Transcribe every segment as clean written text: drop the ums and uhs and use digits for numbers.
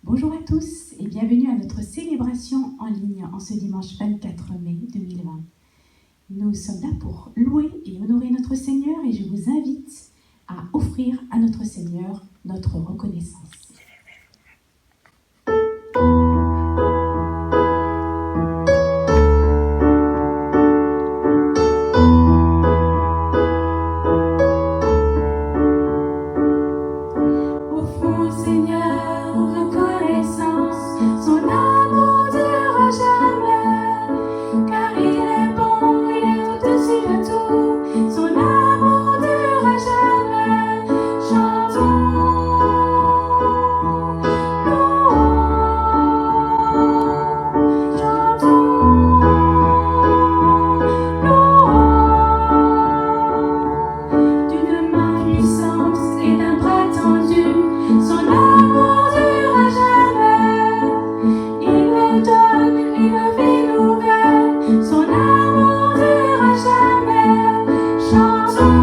Bonjour à tous et bienvenue à notre célébration en ligne en ce dimanche 24 mai 2020. Nous sommes là pour louer et honorer notre Seigneur et je vous invite à offrir à notre Seigneur notre reconnaissance. Offrons au Seigneur reconnaissance, son amour durera jamais, car il est bon, il est au-dessus de tout, son amour durera jamais. Chantons, louons, chantons, louons, d'une main puissante et d'un bras tendu. Son amour durera jamais, il me donne une vie nouvelle, son amour durera jamais. Chantons,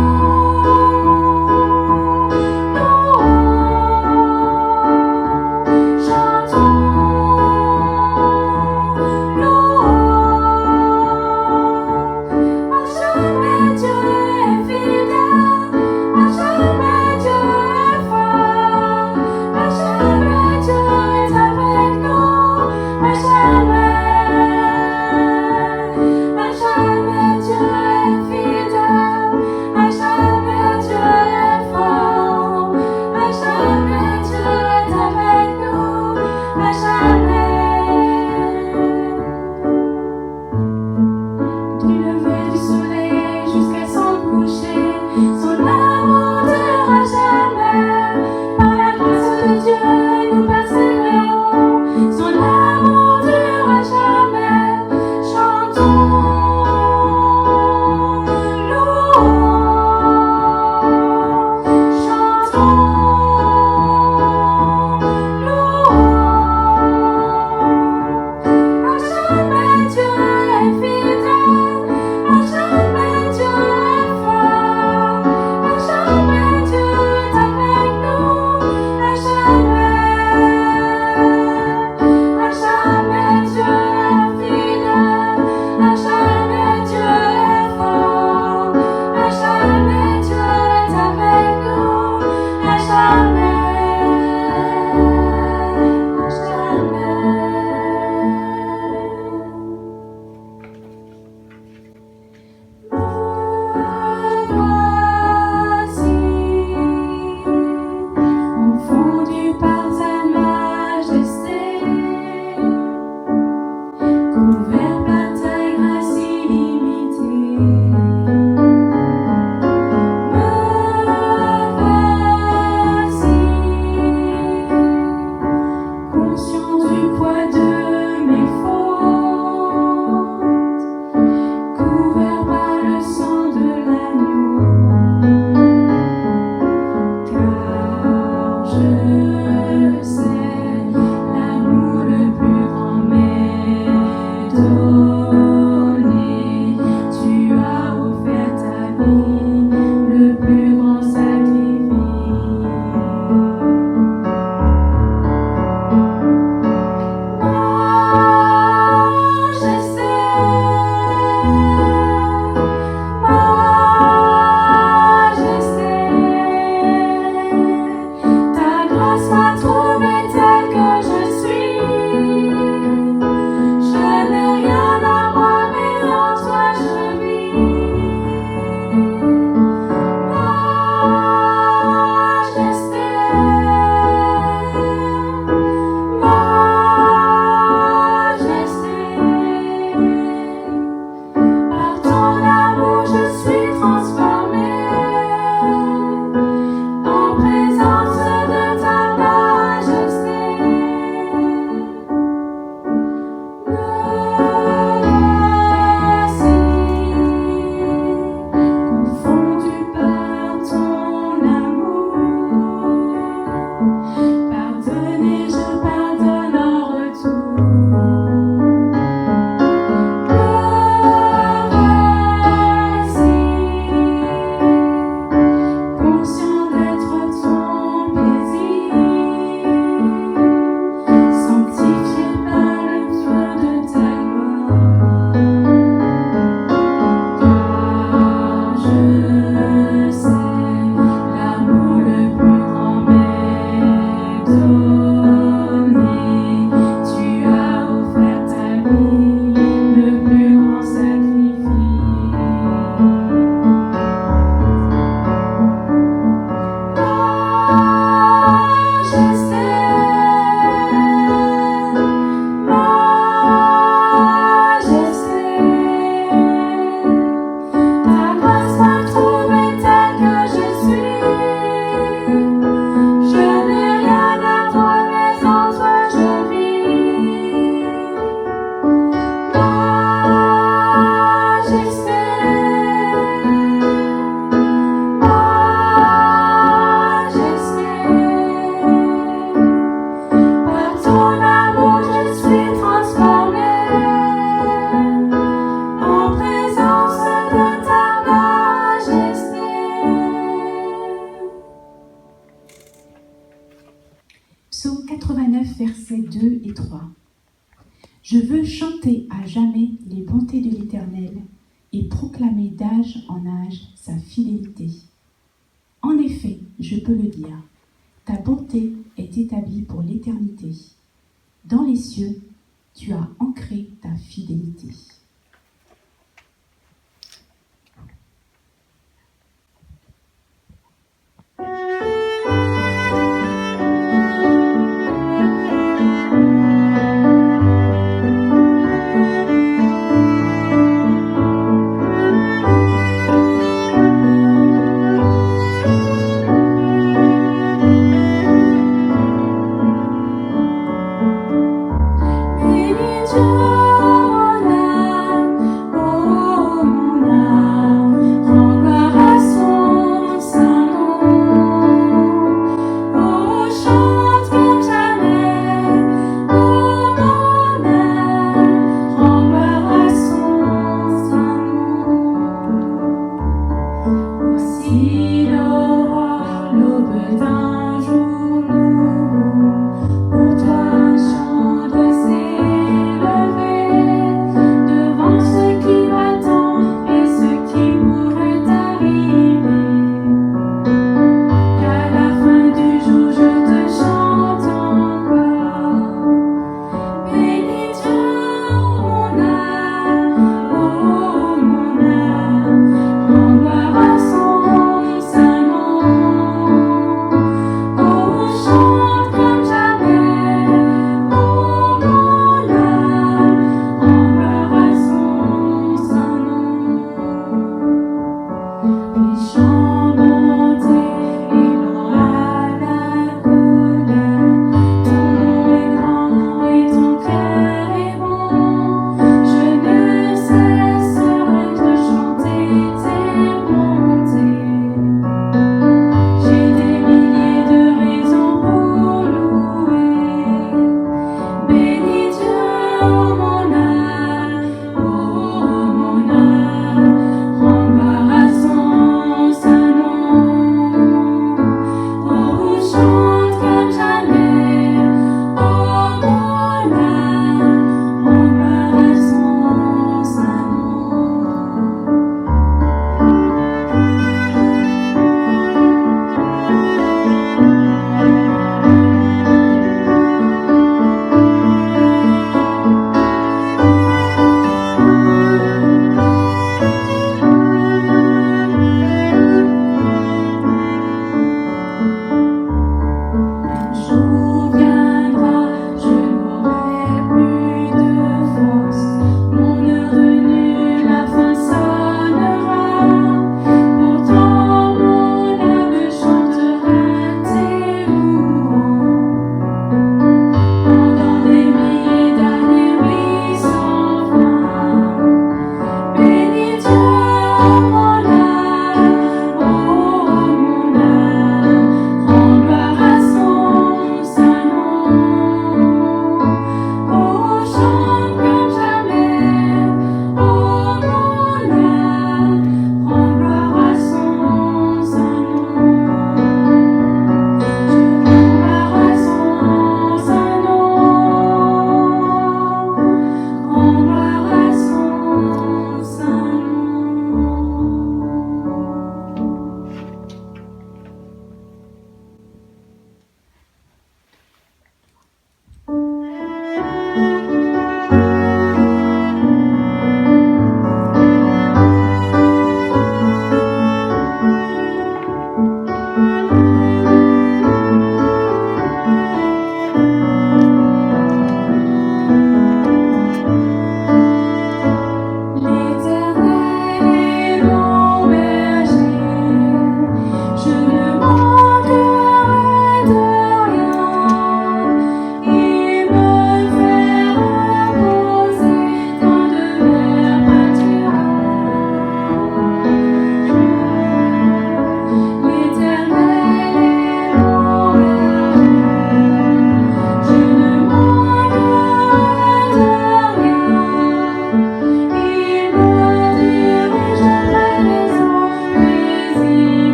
louons, chantons, louons. À jamais Dieu est fidèle, à jamais Dieu est fort, à jamais Dieu est avec nous, à jamais Dieu est fidèle, à jamais Dieu est fort, à jamais Dieu est avec nous, à jamais. Du lever du soleil jusqu'à son coucher, son amour durera jamais. Par la grâce de Dieu, nous persévérons, son amour durera jamais. Chantons, louons, chantons, louons. À jamais Dieu est fidèle, à jamais Dieu est fort, à jamais Dieu est avec nous, à jamais Psaume 89, versets 2 et 3. Je veux chanter à jamais les bontés de l'Éternel et proclamer d'âge en âge sa fidélité. En effet, je peux le dire, ta bonté est établie pour l'éternité. Dans les cieux, tu as ancré ta fidélité. Bénis Dieu,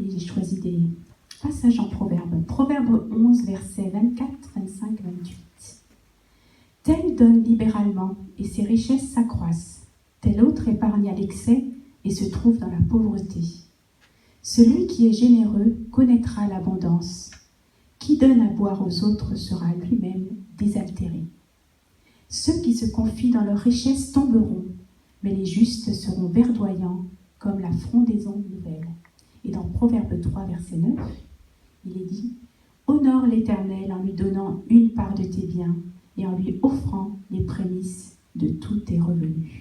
Et j'ai choisi des passages en Proverbes. Proverbe 11, versets 24, 25, 28. Tel donne libéralement et ses richesses s'accroissent. Tel autre épargne à l'excès et se trouve dans la pauvreté. Celui qui est généreux connaîtra l'abondance. Qui donne à boire aux autres sera lui-même désaltéré. Ceux qui se confient dans leurs richesses tomberont, mais les justes seront verdoyants comme la frondaison nouvelle. Et dans Proverbe 3, verset 9, il est dit « Honore l'Éternel en lui donnant une part de tes biens et en lui offrant les prémices de tous tes revenus. »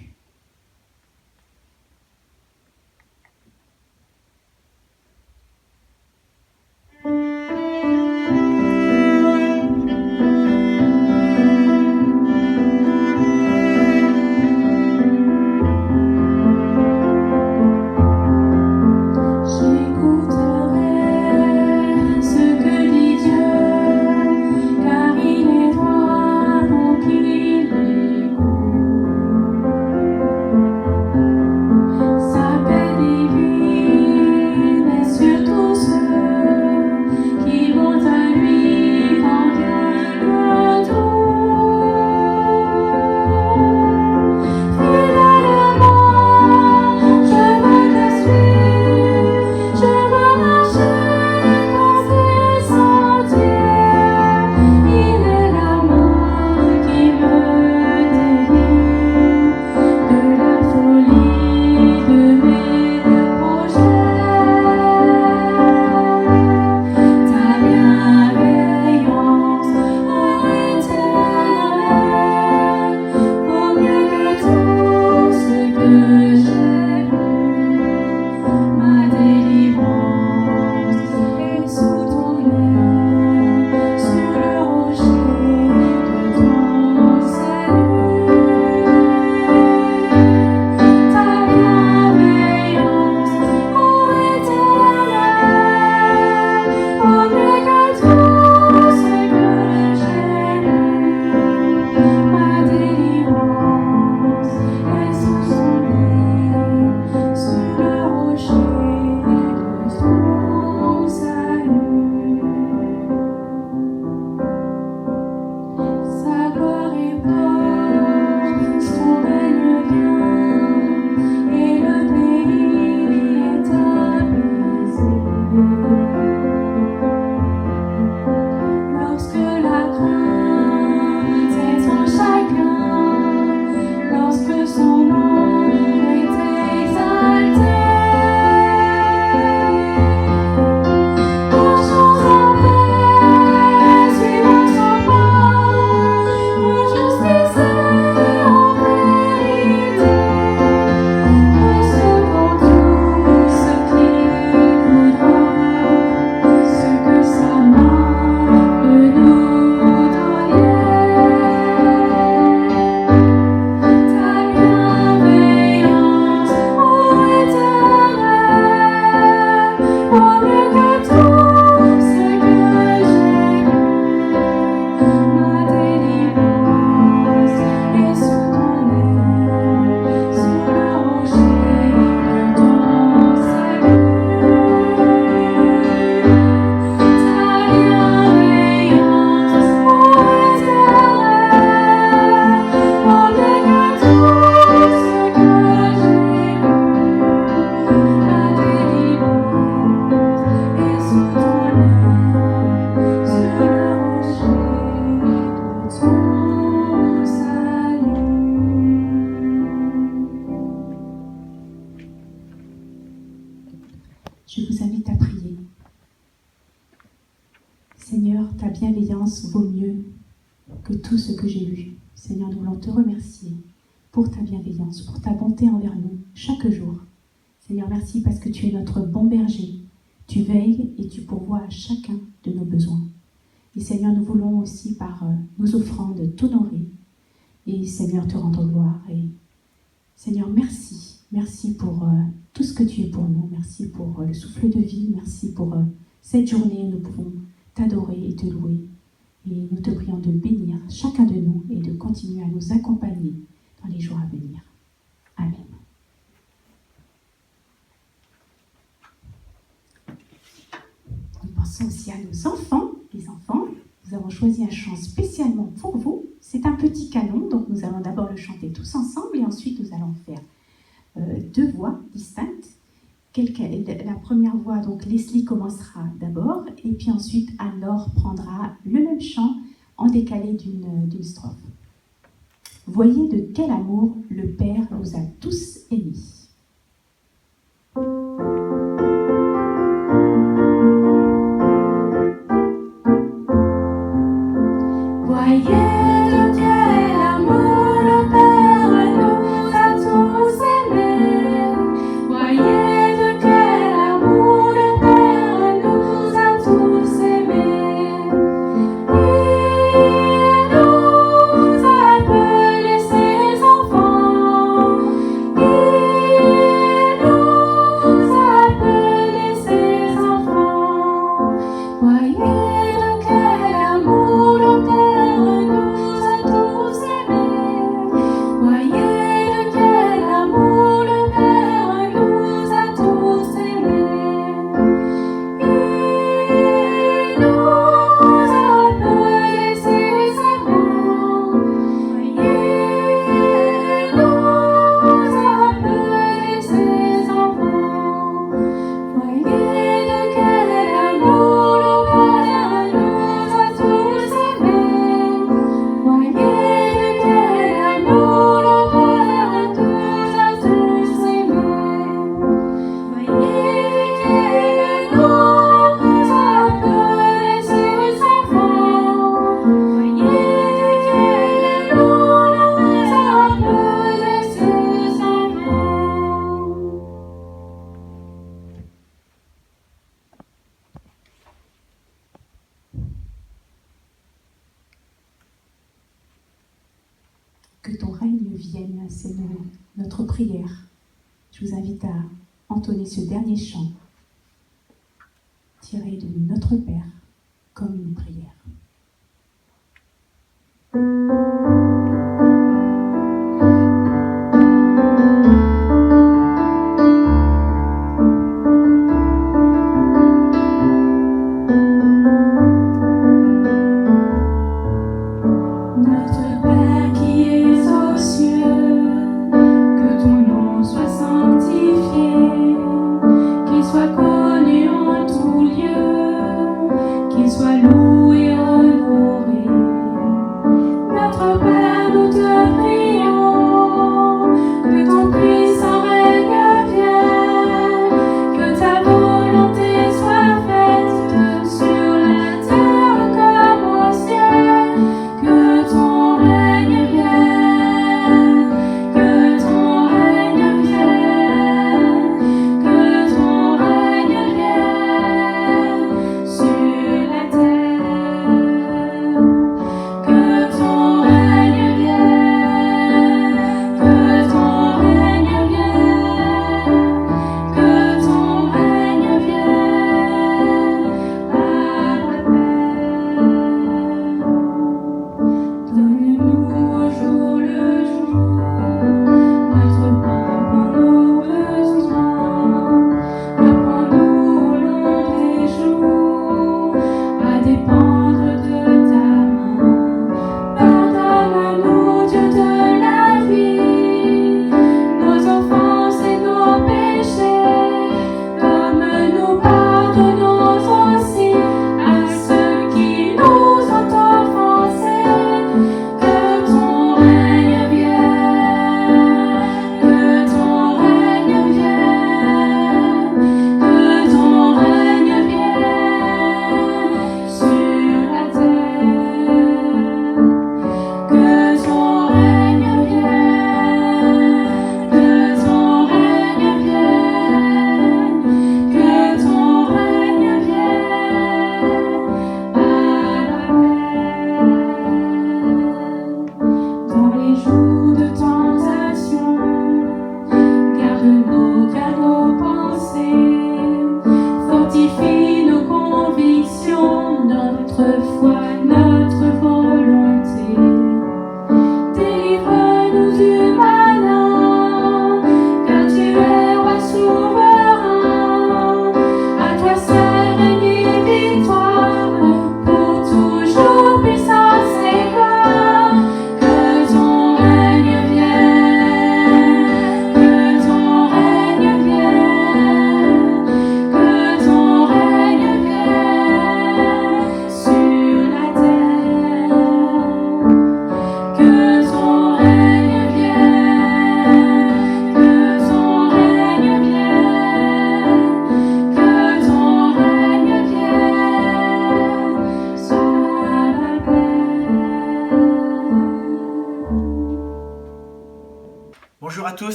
Je vous invite à prier. Seigneur, ta bienveillance vaut mieux que tout ce que j'ai lu. Seigneur, nous voulons te remercier pour ta bienveillance, pour ta bonté envers nous chaque jour. Seigneur, merci parce que tu es notre bon berger. Tu veilles et tu pourvois à chacun de nos besoins. Et Seigneur, nous voulons aussi par nos offrandes t'honorer et Seigneur, te rendre gloire. Et Seigneur, merci. Merci pour tout ce que tu es pour nous. Merci pour le souffle de vie. Merci pour cette journée où nous pouvons t'adorer et te louer. Et nous te prions de bénir chacun de nous et de continuer à nous accompagner dans les jours à venir. Amen. ça aussi à nos enfants. Les enfants, nous avons choisi un chant spécialement pour vous. C'est un petit canon, donc nous allons d'abord le chanter tous ensemble et ensuite nous allons faire deux voix distinctes. La première voix, donc Leslie commencera d'abord et puis ensuite Anne-Laure prendra le même chant en décalé d'une strophe. Voyez de quel amour le Père nous a tous aimés. Voyez de quel amour le Père nous a tous aimés. Voyez de quel amour le Père nous a tous aimés. Il nous a appelés ses enfants. Il nous a appelés ses enfants. Voyez de quel amour le Père que ton règne vienne, c'est notre prière. Je vous invite à entonner ce dernier chant tiré de Notre Père comme une prière. Soit loué, honoré, notre Père.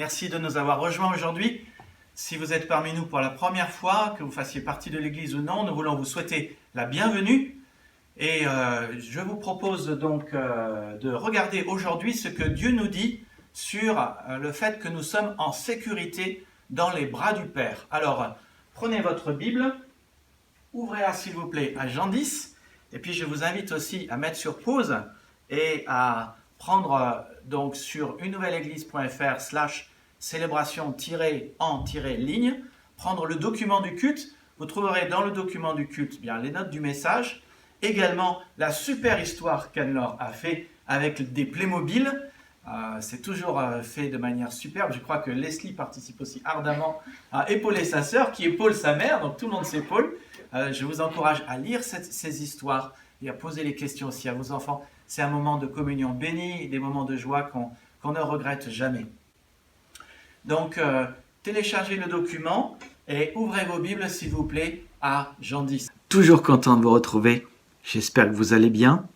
Merci de nous avoir rejoints aujourd'hui. Si vous êtes parmi nous pour la première fois, que vous fassiez partie de l'Église ou non, nous voulons vous souhaiter la bienvenue. Et je vous propose donc de regarder aujourd'hui ce que Dieu nous dit sur le fait que nous sommes en sécurité dans les bras du Père. Alors, prenez votre Bible, ouvrez-la s'il vous plaît à Jean 10, et puis je vous invite aussi à mettre sur pause et à prendre donc sur unenouvelleenglise.fr/célébration-en-ligne, prendre le document du culte. Vous trouverez dans le document du culte bien les notes du message, également la super histoire qu'Anne-Laure a fait avec des Playmobil. C'est toujours fait de manière superbe. Je crois que Leslie participe aussi ardemment à épauler sa sœur, qui épaule sa mère, donc tout le monde s'épaule. Je vous encourage à lire ces histoires et à poser les questions aussi à vos enfants. C'est un moment de communion béni, des moments de joie qu'on ne regrette jamais. Donc, téléchargez le document et ouvrez vos Bibles, s'il vous plaît, à Jean 10. Toujours content de vous retrouver. J'espère que vous allez bien.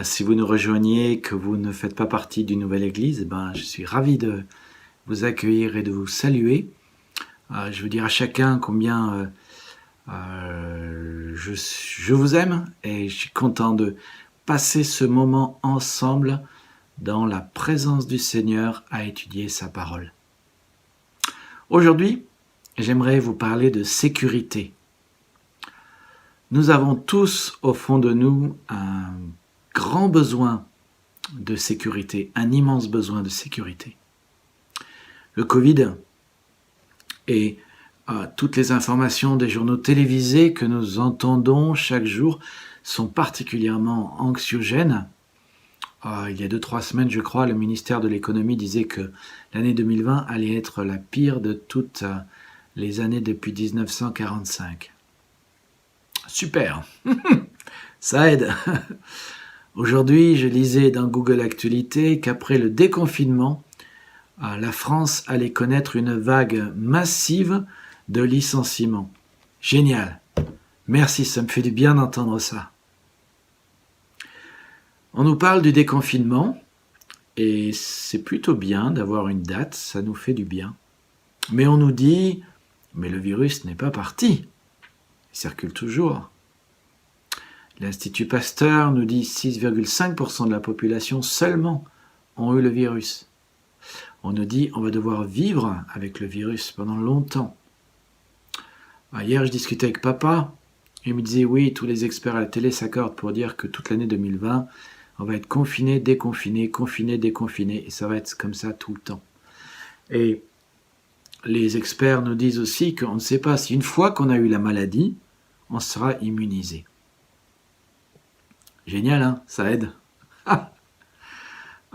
Si vous nous rejoignez, que vous ne faites pas partie d'une nouvelle église, je suis ravi de vous accueillir et de vous saluer. Je veux dire à chacun combien je vous aime et je suis content de passer ce moment ensemble dans la présence du Seigneur à étudier sa parole. Aujourd'hui, j'aimerais vous parler de sécurité. Nous avons tous au fond de nous un grand besoin de sécurité, un immense besoin de sécurité. Le Covid et toutes les informations des journaux télévisés que nous entendons chaque jour sont particulièrement anxiogènes. Il y a 2-3 semaines, je crois, le ministère de l'économie disait que l'année 2020 allait être la pire de toutes les années depuis 1945. Super, ça aide. Aujourd'hui, je lisais dans Google Actualité qu'après le déconfinement, la France allait connaître une vague massive de licenciements. Génial. Merci, ça me fait du bien d'entendre ça. On nous parle du déconfinement et c'est plutôt bien d'avoir une date, ça nous fait du bien. Mais on nous dit, mais le virus n'est pas parti. Il circule toujours. L'Institut Pasteur nous dit 6,5% de la population seulement ont eu le virus. On nous dit on va devoir vivre avec le virus pendant longtemps. Hier, je discutais avec papa. Il me disait oui, tous les experts à la télé s'accordent pour dire que toute l'année 2020, on va être confiné, déconfiné, confiné, déconfiné. Et ça va être comme ça tout le temps. Et les experts nous disent aussi qu'on ne sait pas si une fois qu'on a eu la maladie, on sera immunisé. Génial, hein? Ça aide.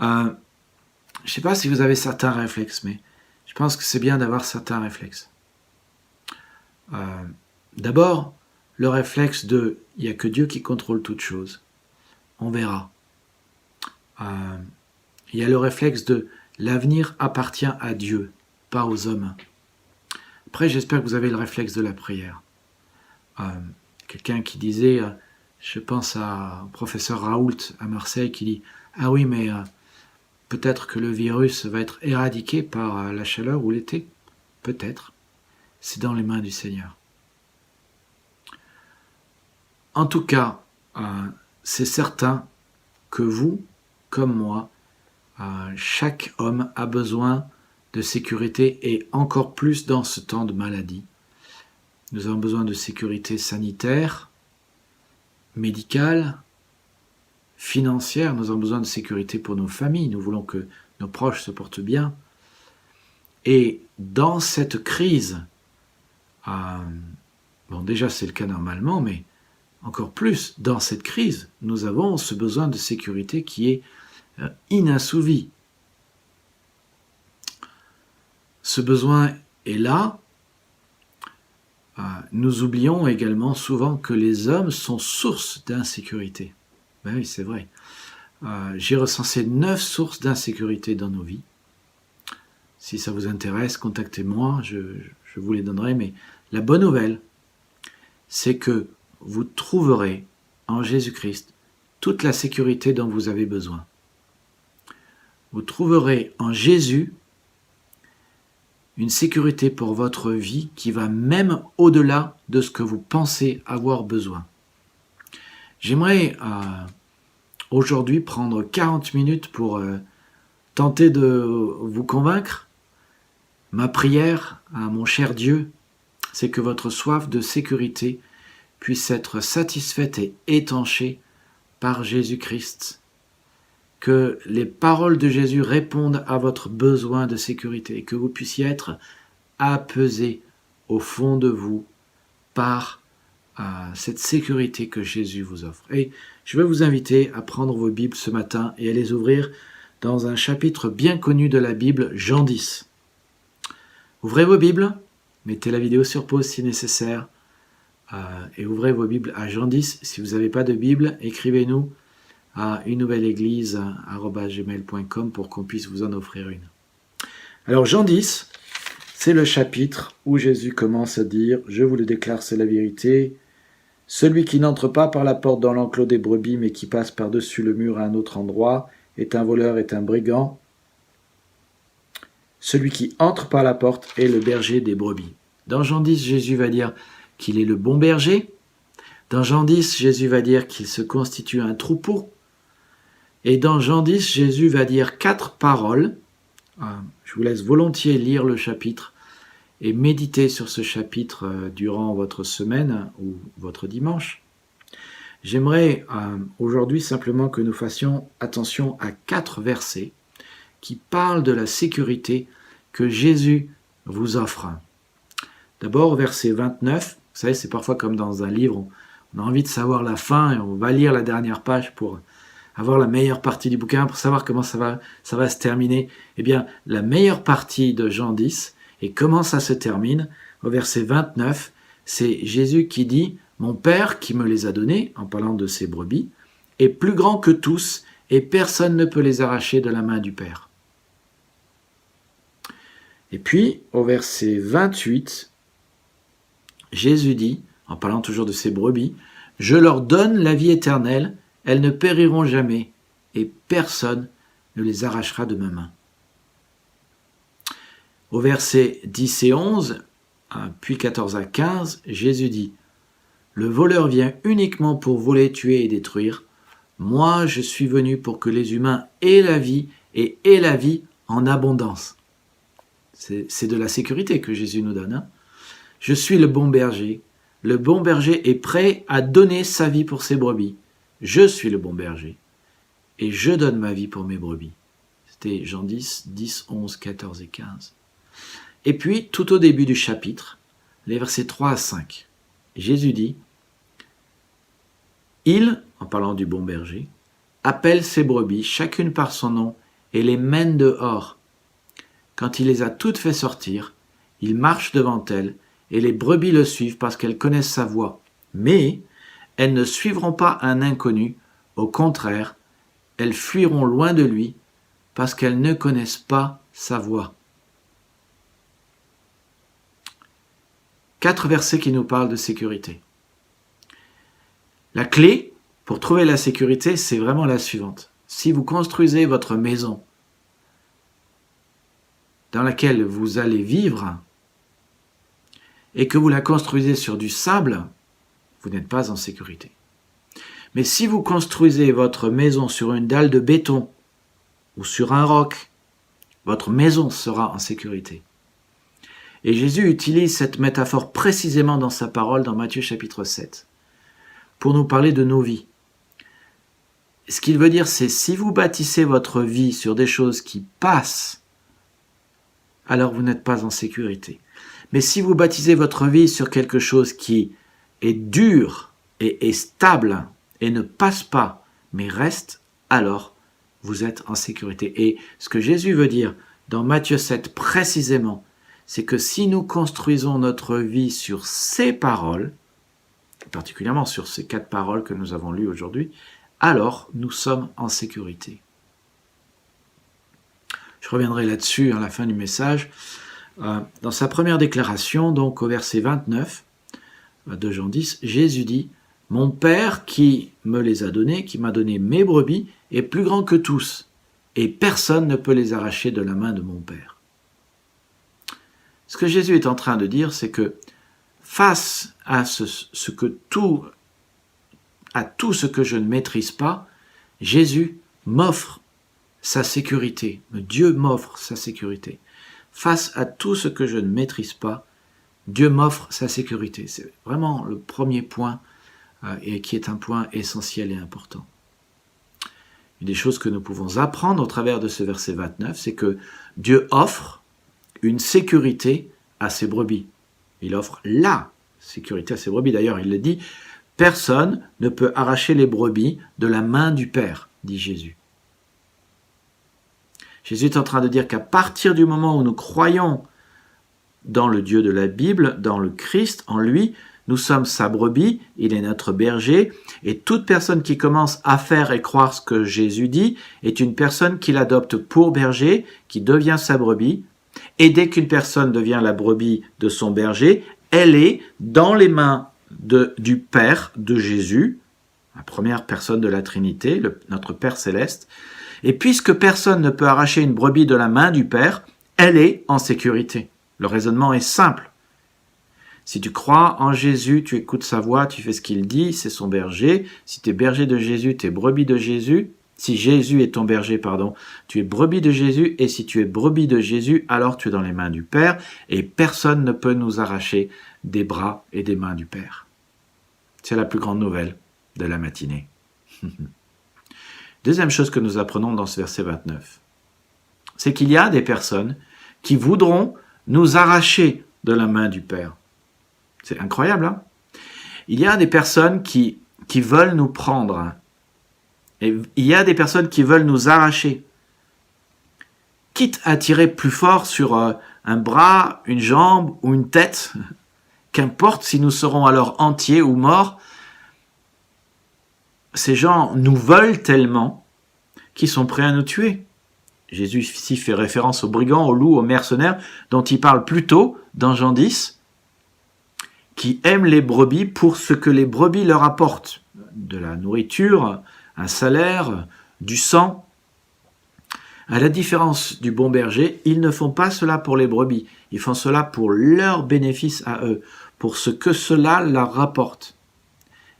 Je ne sais pas si vous avez certains réflexes, mais je pense que c'est bien d'avoir certains réflexes. D'abord, le réflexe de « il n'y a que Dieu qui contrôle toute chose ». On verra. Il y a le réflexe de « l'avenir appartient à Dieu, pas aux hommes ». Après, j'espère que vous avez le réflexe de la prière. Quelqu'un qui disait, je pense au professeur Raoult à Marseille, qui dit « Ah oui, mais peut-être que le virus va être éradiqué par la chaleur ou l'été. Peut-être. C'est dans les mains du Seigneur. » En tout cas, c'est certain que vous, comme moi, chaque homme a besoin de sécurité et encore plus dans ce temps de maladie. Nous avons besoin de sécurité sanitaire, médicale, financière. Nous avons besoin de sécurité pour nos familles. Nous voulons que nos proches se portent bien. Et dans cette crise, déjà c'est le cas normalement, mais encore plus, dans cette crise, nous avons ce besoin de sécurité qui est inassouvi. Ce besoin est là. Nous oublions également souvent que les hommes sont source d'insécurité. Ben oui, c'est vrai. J'ai recensé 9 sources d'insécurité dans nos vies. Si ça vous intéresse, contactez-moi, je vous les donnerai. Mais la bonne nouvelle, c'est que vous trouverez en Jésus-Christ toute la sécurité dont vous avez besoin. Vous trouverez en Jésus une sécurité pour votre vie qui va même au-delà de ce que vous pensez avoir besoin. J'aimerais aujourd'hui prendre 40 minutes pour tenter de vous convaincre. Ma prière à mon cher Dieu, c'est que votre soif de sécurité puisse être satisfaite et étanchée par Jésus-Christ. Que les paroles de Jésus répondent à votre besoin de sécurité et que vous puissiez être apaisé au fond de vous par cette sécurité que Jésus vous offre. Et je veux vous inviter à prendre vos Bibles ce matin et à les ouvrir dans un chapitre bien connu de la Bible, Jean 10. Ouvrez vos Bibles, mettez la vidéo sur pause si nécessaire et ouvrez vos Bibles à Jean 10. Si vous n'avez pas de Bible, écrivez-nous à unenouvelle-église@gmail.com pour qu'on puisse vous en offrir une. Alors Jean 10, c'est le chapitre où Jésus commence à dire « Je vous le déclare, c'est la vérité. Celui qui n'entre pas par la porte dans l'enclos des brebis, mais qui passe par-dessus le mur à un autre endroit, est un voleur, est un brigand. Celui qui entre par la porte est le berger des brebis. » Dans Jean 10, Jésus va dire qu'il est le bon berger. Dans Jean 10, Jésus va dire qu'il se constitue un troupeau. Et dans Jean 10, Jésus va dire 4 paroles. Je vous laisse volontiers lire le chapitre et méditer sur ce chapitre durant votre semaine ou votre dimanche. J'aimerais aujourd'hui simplement que nous fassions attention à 4 versets qui parlent de la sécurité que Jésus vous offre. D'abord, verset 29. Vous savez, c'est parfois comme dans un livre, on a envie de savoir la fin et on va lire la dernière page pour avoir la meilleure partie du bouquin, pour savoir comment ça va se terminer. Eh bien, la meilleure partie de Jean 10, et comment ça se termine, au verset 29, c'est Jésus qui dit « Mon Père qui me les a donnés », en parlant de ses brebis, « est plus grand que tous, et personne ne peut les arracher de la main du Père. » Et puis, au verset 28, Jésus dit, en parlant toujours de ses brebis, « Je leur donne la vie éternelle, elles ne périront jamais, et personne ne les arrachera de ma main. » Au verset 10 et 11, puis 14 à 15, Jésus dit « Le voleur vient uniquement pour voler, tuer et détruire. Moi, je suis venu pour que les humains aient la vie et aient la vie en abondance. » C'est de la sécurité que Jésus nous donne. Je suis le bon berger. Le bon berger est prêt à donner sa vie pour ses brebis. Je suis le bon berger et je donne ma vie pour mes brebis. C'était Jean 10, 10, 11, 14 et 15. Et puis, tout au début du chapitre, les versets 3 à 5, Jésus dit « Il, en parlant du bon berger, appelle ses brebis, chacune par son nom, et les mène dehors. Quand il les a toutes fait sortir, il marche devant elles, et les brebis le suivent parce qu'elles connaissent sa voix. Mais elles ne suivront pas un inconnu, au contraire, elles fuiront loin de lui parce qu'elles ne connaissent pas sa voix. » 4 versets qui nous parlent de sécurité. La clé pour trouver la sécurité, c'est vraiment la suivante. Si vous construisez votre maison dans laquelle vous allez vivre et que vous la construisez sur du sable, vous n'êtes pas en sécurité. Mais si vous construisez votre maison sur une dalle de béton ou sur un roc, votre maison sera en sécurité. Et Jésus utilise cette métaphore précisément dans sa parole dans Matthieu chapitre 7 pour nous parler de nos vies. Ce qu'il veut dire, c'est si vous bâtissez votre vie sur des choses qui passent, alors vous n'êtes pas en sécurité. Mais si vous bâtissez votre vie sur quelque chose qui est dur et est stable et ne passe pas, mais reste, alors vous êtes en sécurité. Et ce que Jésus veut dire dans Matthieu 7 précisément, c'est que si nous construisons notre vie sur ces paroles, particulièrement sur ces 4 paroles que nous avons lues aujourd'hui, alors nous sommes en sécurité. Je reviendrai là-dessus à la fin du message. Dans sa première déclaration, donc au verset 29 de Jean 10, Jésus dit « Mon Père qui me les a donnés, qui m'a donné mes brebis, est plus grand que tous, et personne ne peut les arracher de la main de mon Père. » Ce que Jésus est en train de dire, c'est que face à tout ce que je ne maîtrise pas, Jésus m'offre sa sécurité. Dieu m'offre sa sécurité. Face à tout ce que je ne maîtrise pas, Dieu m'offre sa sécurité. C'est vraiment le premier point et qui est un point essentiel et important. Une des choses que nous pouvons apprendre au travers de ce verset 29, c'est que Dieu offre une sécurité à ses brebis. Il offre la sécurité à ses brebis. D'ailleurs, il le dit, personne ne peut arracher les brebis de la main du Père, dit Jésus. Jésus est en train de dire qu'à partir du moment où nous croyons dans le Dieu de la Bible, dans le Christ, en lui, nous sommes sa brebis, il est notre berger, et toute personne qui commence à faire et croire ce que Jésus dit est une personne qu'il adopte pour berger, qui devient sa brebis, et dès qu'une personne devient la brebis de son berger, elle est dans les mains du Père de Jésus, la première personne de la Trinité, notre Père céleste, et puisque personne ne peut arracher une brebis de la main du Père, elle est en sécurité. Le raisonnement est simple. Si tu crois en Jésus, tu écoutes sa voix, tu fais ce qu'il dit, c'est son berger. Si tu es berger de Jésus, tu es brebis de Jésus. Si Jésus est ton berger, tu es brebis de Jésus. Et si tu es brebis de Jésus, alors tu es dans les mains du Père. Et personne ne peut nous arracher des bras et des mains du Père. C'est la plus grande nouvelle de la matinée. Deuxième chose que nous apprenons dans ce verset 29, c'est qu'il y a des personnes qui voudront nous arracher de la main du Père. C'est incroyable, hein? Il y a des personnes qui veulent nous prendre. Et il y a des personnes qui veulent nous arracher. Quitte à tirer plus fort sur un bras, une jambe ou une tête, qu'importe si nous serons alors entiers ou morts, ces gens nous veulent tellement qu'ils sont prêts à nous tuer. Jésus ici fait référence aux brigands, aux loups, aux mercenaires, dont il parle plus tôt dans Jean 10, qui aiment les brebis pour ce que les brebis leur apportent. De la nourriture, un salaire, du sang. À la différence du bon berger, ils ne font pas cela pour les brebis. Ils font cela pour leur bénéfice à eux, pour ce que cela leur rapporte.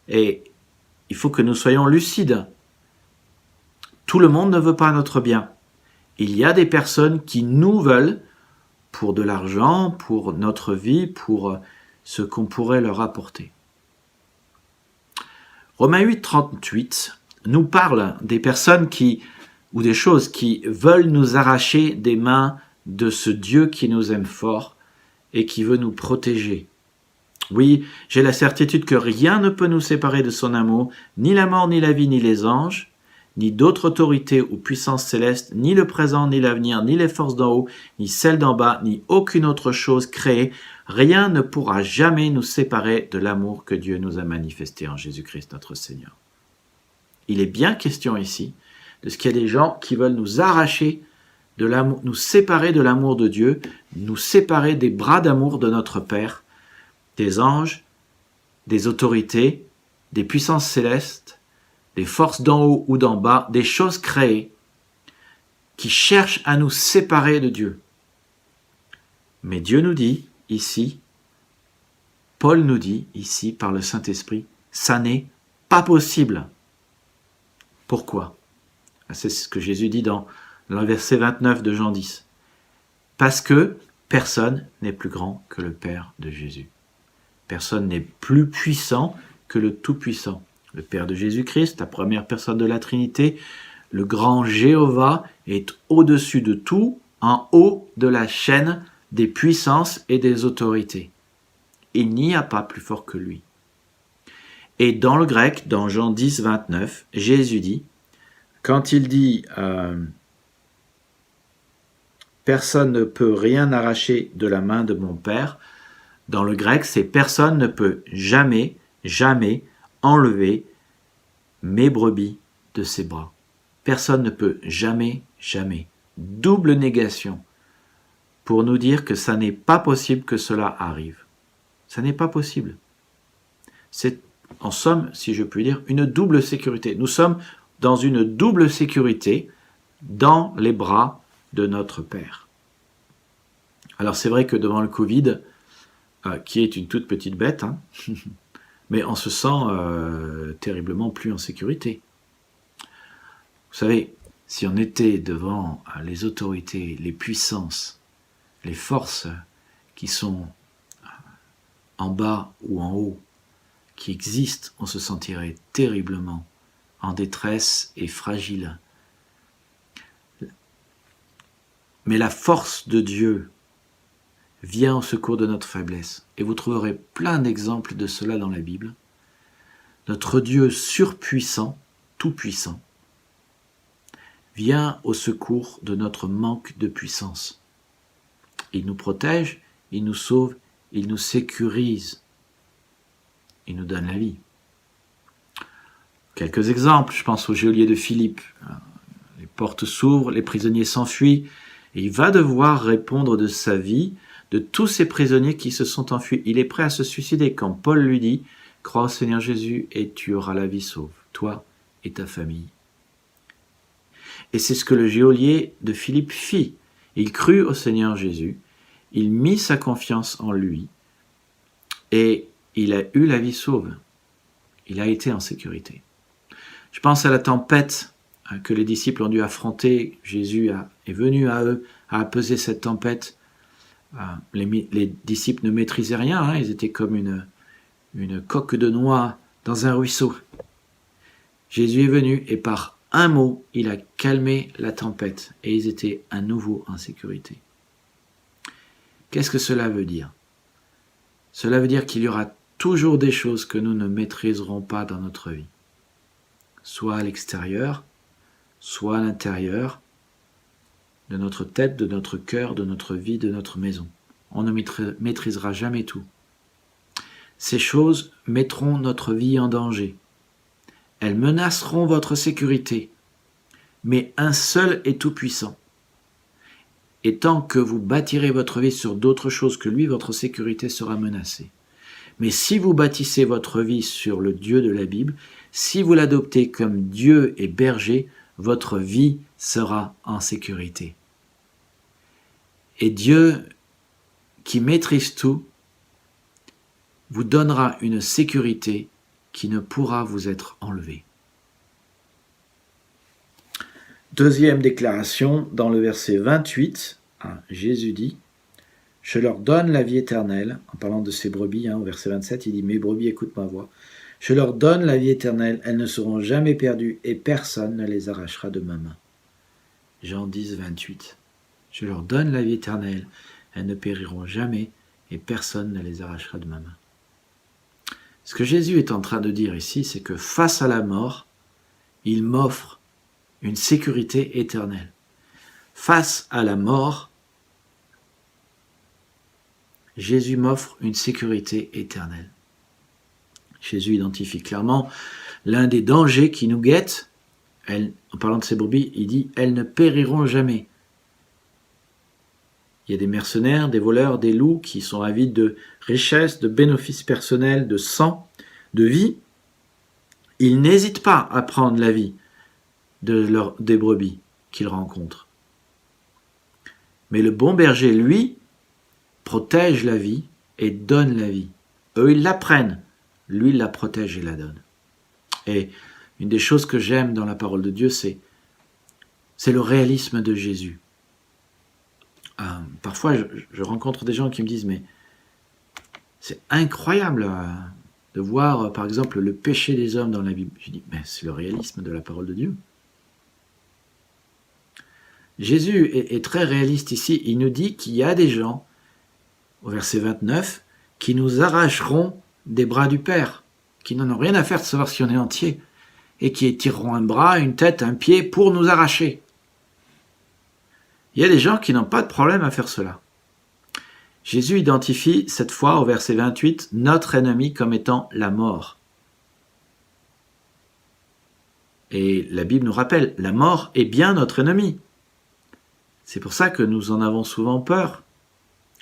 Et il faut que nous soyons lucides. Tout le monde ne veut pas notre bien. Il y a des personnes qui nous veulent pour de l'argent, pour notre vie, pour ce qu'on pourrait leur apporter. Romains 8, 38 nous parle des personnes ou des choses qui veulent nous arracher des mains de ce Dieu qui nous aime fort et qui veut nous protéger. Oui, j'ai la certitude que rien ne peut nous séparer de son amour, ni la mort, ni la vie, ni les anges, ni d'autres autorités ou puissances célestes, ni le présent, ni l'avenir, ni les forces d'en haut, ni celles d'en bas, ni aucune autre chose créée. Rien ne pourra jamais nous séparer de l'amour que Dieu nous a manifesté en Jésus-Christ notre Seigneur. Il est bien question ici de ce qu'il y a des gens qui veulent nous arracher de l'amour, nous séparer de l'amour de Dieu, nous séparer des bras d'amour de notre Père, des anges, des autorités, des puissances célestes, des forces d'en haut ou d'en bas, des choses créées qui cherchent à nous séparer de Dieu. Mais Dieu nous dit ici, Paul nous dit ici par le Saint-Esprit, ça n'est pas possible. Pourquoi? C'est ce que Jésus dit dans le verset 29 de Jean 10. Parce que personne n'est plus grand que le Père de Jésus. Personne n'est plus puissant que le Tout-Puissant. Le Père de Jésus-Christ, la première personne de la Trinité, le grand Jéhovah, est au-dessus de tout, en haut de la chaîne des puissances et des autorités. Il n'y a pas plus fort que lui. Et dans le grec, dans Jean 10, 29, Jésus dit, quand il dit « Personne ne peut rien arracher de la main de mon Père », dans le grec, c'est « Personne ne peut jamais, jamais enlever mes brebis de ses bras ». Personne ne peut jamais, jamais. Double négation pour nous dire que ça n'est pas possible que cela arrive. Ça n'est pas possible. C'est, en somme, si je puis dire, une double sécurité. Nous sommes dans une double sécurité dans les bras de notre Père. Alors c'est vrai que devant le Covid, qui est une toute petite bête, hein, mais on se sent terriblement plus en sécurité. Vous savez, si on était devant les autorités, les puissances, les forces qui sont en bas ou en haut, qui existent, on se sentirait terriblement en détresse et fragile. Mais la force de Dieu vient au secours de notre faiblesse. Et vous trouverez plein d'exemples de cela dans la Bible. Notre Dieu surpuissant, tout-puissant, vient au secours de notre manque de puissance. Il nous protège, il nous sauve, il nous sécurise. Il nous donne la vie. Quelques exemples, je pense au geôlier de Philippe. Les portes s'ouvrent, les prisonniers s'enfuient, et il va devoir répondre de sa vie, de tous ces prisonniers qui se sont enfuis. Il est prêt à se suicider quand Paul lui dit « Crois au Seigneur Jésus et tu auras la vie sauve, toi et ta famille. » Et c'est ce que le geôlier de Philippe fit. Il crut au Seigneur Jésus, il mit sa confiance en lui, et il a eu la vie sauve. Il a été en sécurité. Je pense à la tempête que les disciples ont dû affronter. Jésus est venu à eux, a apaisé cette tempête. Les disciples ne maîtrisaient rien, ils étaient comme une coque de noix dans un ruisseau. Jésus est venu et par un mot, il a calmé la tempête et ils étaient à nouveau en sécurité. Qu'est-ce que cela veut dire? Cela veut dire qu'il y aura toujours des choses que nous ne maîtriserons pas dans notre vie, soit à l'extérieur, soit à l'intérieur de notre tête, de notre cœur, de notre vie, de notre maison. On ne maîtrisera jamais tout. Ces choses mettront notre vie en danger. Elles menaceront votre sécurité, mais un seul est tout-puissant. Et tant que vous bâtirez votre vie sur d'autres choses que lui, votre sécurité sera menacée. Mais si vous bâtissez votre vie sur le Dieu de la Bible, si vous l'adoptez comme Dieu et berger, votre vie sera en sécurité. Et Dieu, qui maîtrise tout, vous donnera une sécurité qui ne pourra vous être enlevée. Deuxième déclaration, dans le verset 28, Jésus dit « Je leur donne la vie éternelle », en parlant de ses brebis, au verset 27, il dit « Mes brebis écoutent ma voix. Je leur donne la vie éternelle, elles ne seront jamais perdues et personne ne les arrachera de ma main. » Jean 10, 28. « Je leur donne la vie éternelle, elles ne périront jamais et personne ne les arrachera de ma main. » Ce que Jésus est en train de dire ici, c'est que face à la mort, il m'offre une sécurité éternelle. Face à la mort, Jésus m'offre une sécurité éternelle. Jésus identifie clairement l'un des dangers qui nous guettent. En parlant de ses brebis, il dit « Elles ne périront jamais ». Il y a des mercenaires, des voleurs, des loups qui sont avides de richesses, de bénéfices personnels, de sang, de vie. Ils n'hésitent pas à prendre la vie des brebis qu'ils rencontrent. Mais le bon berger, lui, protège la vie et donne la vie. Eux, ils la prennent. Lui, il la protège et la donne. Et une des choses que j'aime dans la parole de Dieu, c'est le réalisme de Jésus. Parfois, je rencontre des gens qui me disent « Mais c'est incroyable de voir, par exemple, le péché des hommes dans la Bible. » Je dis « Mais c'est le réalisme de la parole de Dieu. » Jésus est très réaliste ici. Il nous dit qu'il y a des gens, au verset 29, qui nous arracheront des bras du Père, qui n'en ont rien à faire de savoir si on est entier, et qui étireront un bras, une tête, un pied pour nous arracher. Il y a des gens qui n'ont pas de problème à faire cela. Jésus identifie cette fois, au verset 28, notre ennemi comme étant la mort. Et la Bible nous rappelle, la mort est bien notre ennemi. C'est pour ça que nous en avons souvent peur.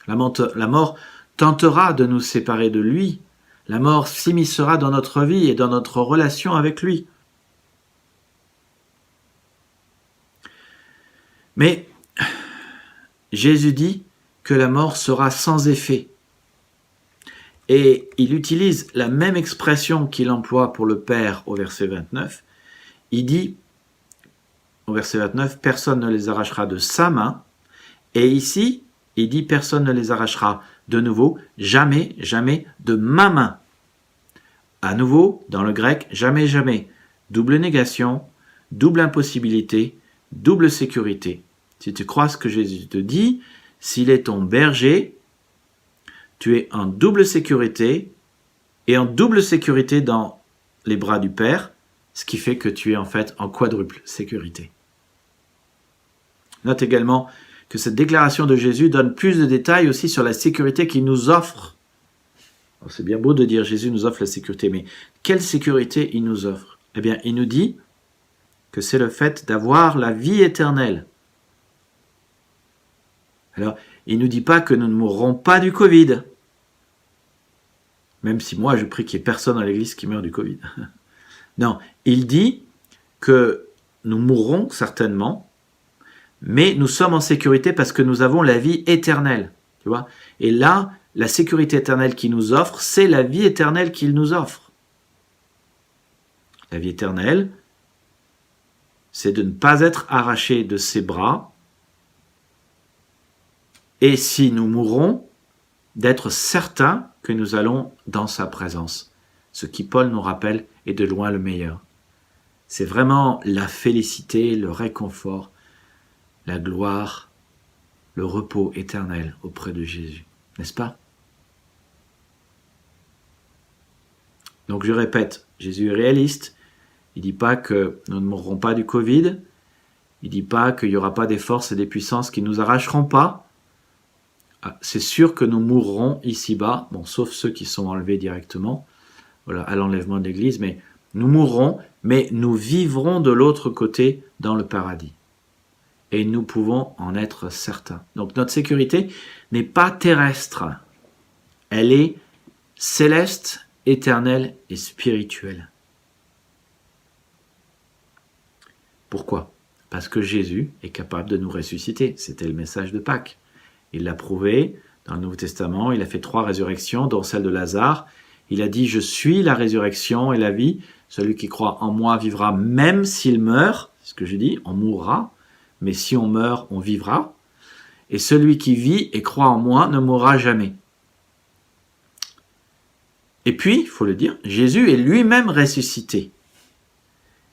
La mort tentera de nous séparer de lui. La mort s'immiscera dans notre vie et dans notre relation avec lui. Mais Jésus dit que la mort sera sans effet. Et il utilise la même expression qu'il emploie pour le Père au verset 29. Il dit, au verset 29, « Personne ne les arrachera de sa main ». Et ici, il dit « Personne ne les arrachera de nouveau, jamais, jamais de ma main ». À nouveau, dans le grec, jamais, jamais. Double négation, double impossibilité, double sécurité. Si tu crois ce que Jésus te dit, s'il est ton berger, tu es en double sécurité et en double sécurité dans les bras du Père, ce qui fait que tu es en fait en quadruple sécurité. Note également que cette déclaration de Jésus donne plus de détails aussi sur la sécurité qu'il nous offre. C'est bien beau de dire Jésus nous offre la sécurité, mais quelle sécurité il nous offre? Eh bien, il nous dit que c'est le fait d'avoir la vie éternelle. Alors, il ne nous dit pas que nous ne mourrons pas du Covid. Même si moi, je prie qu'il n'y ait personne dans l'église qui meurt du Covid. Non, il dit que nous mourrons certainement, mais nous sommes en sécurité parce que nous avons la vie éternelle. Tu vois? Et là, la sécurité éternelle qu'il nous offre, c'est la vie éternelle qu'il nous offre. La vie éternelle, c'est de ne pas être arraché de ses bras, et si nous mourrons, d'être certains que nous allons dans sa présence. Ce qui, Paul nous rappelle, est de loin le meilleur. C'est vraiment la félicité, le réconfort, la gloire, le repos éternel auprès de Jésus. N'est-ce pas? Donc je répète, Jésus est réaliste. Il ne dit pas que nous ne mourrons pas du Covid. Il ne dit pas qu'il n'y aura pas des forces et des puissances qui ne nous arracheront pas. C'est sûr que nous mourrons ici-bas, bon, sauf ceux qui sont enlevés directement, voilà, à l'enlèvement de l'Église, mais nous mourrons, mais nous vivrons de l'autre côté dans le paradis. Et nous pouvons en être certains. Donc notre sécurité n'est pas terrestre, elle est céleste, éternelle et spirituelle. Pourquoi? Parce que Jésus est capable de nous ressusciter. C'était le message de Pâques. Il l'a prouvé dans le Nouveau Testament. Il a fait 3 résurrections, dont celle de Lazare. Il a dit « Je suis la résurrection et la vie. Celui qui croit en moi vivra même s'il meurt. » C'est ce que je dis, on mourra. Mais si on meurt, on vivra. Et celui qui vit et croit en moi ne mourra jamais. Et puis, il faut le dire, Jésus est lui-même ressuscité.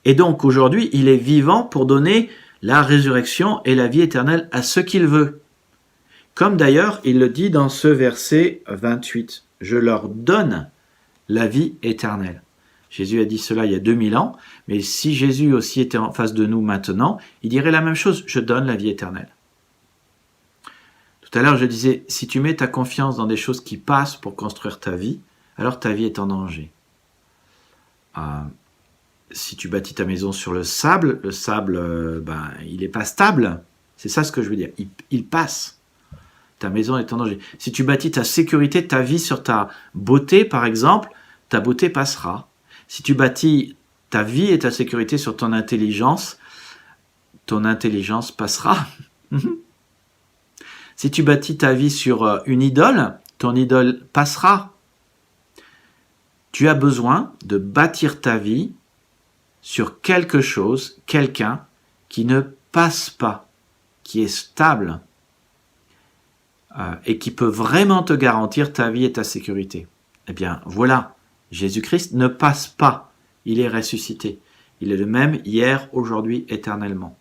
Et donc aujourd'hui, il est vivant pour donner la résurrection et la vie éternelle à ceux qu'il veut. Comme d'ailleurs, il le dit dans ce verset 28. « Je leur donne la vie éternelle. » Jésus a dit cela il y a 2000 ans, mais si Jésus aussi était en face de nous maintenant, il dirait la même chose. « Je donne la vie éternelle. » Tout à l'heure, je disais, si tu mets ta confiance dans des choses qui passent pour construire ta vie, alors ta vie est en danger. Si tu bâtis ta maison sur le sable, il n'est pas stable. C'est ça ce que je veux dire. Il passe. Ta maison est en danger. Si tu bâtis ta sécurité, ta vie sur ta beauté, par exemple, ta beauté passera. Si tu bâtis ta vie et ta sécurité sur ton intelligence passera. Si tu bâtis ta vie sur une idole, ton idole passera. Tu as besoin de bâtir ta vie sur quelque chose, quelqu'un qui ne passe pas, qui est stable et qui peut vraiment te garantir ta vie et ta sécurité. Eh bien, voilà, Jésus-Christ ne passe pas, il est ressuscité. Il est le même hier, aujourd'hui, éternellement.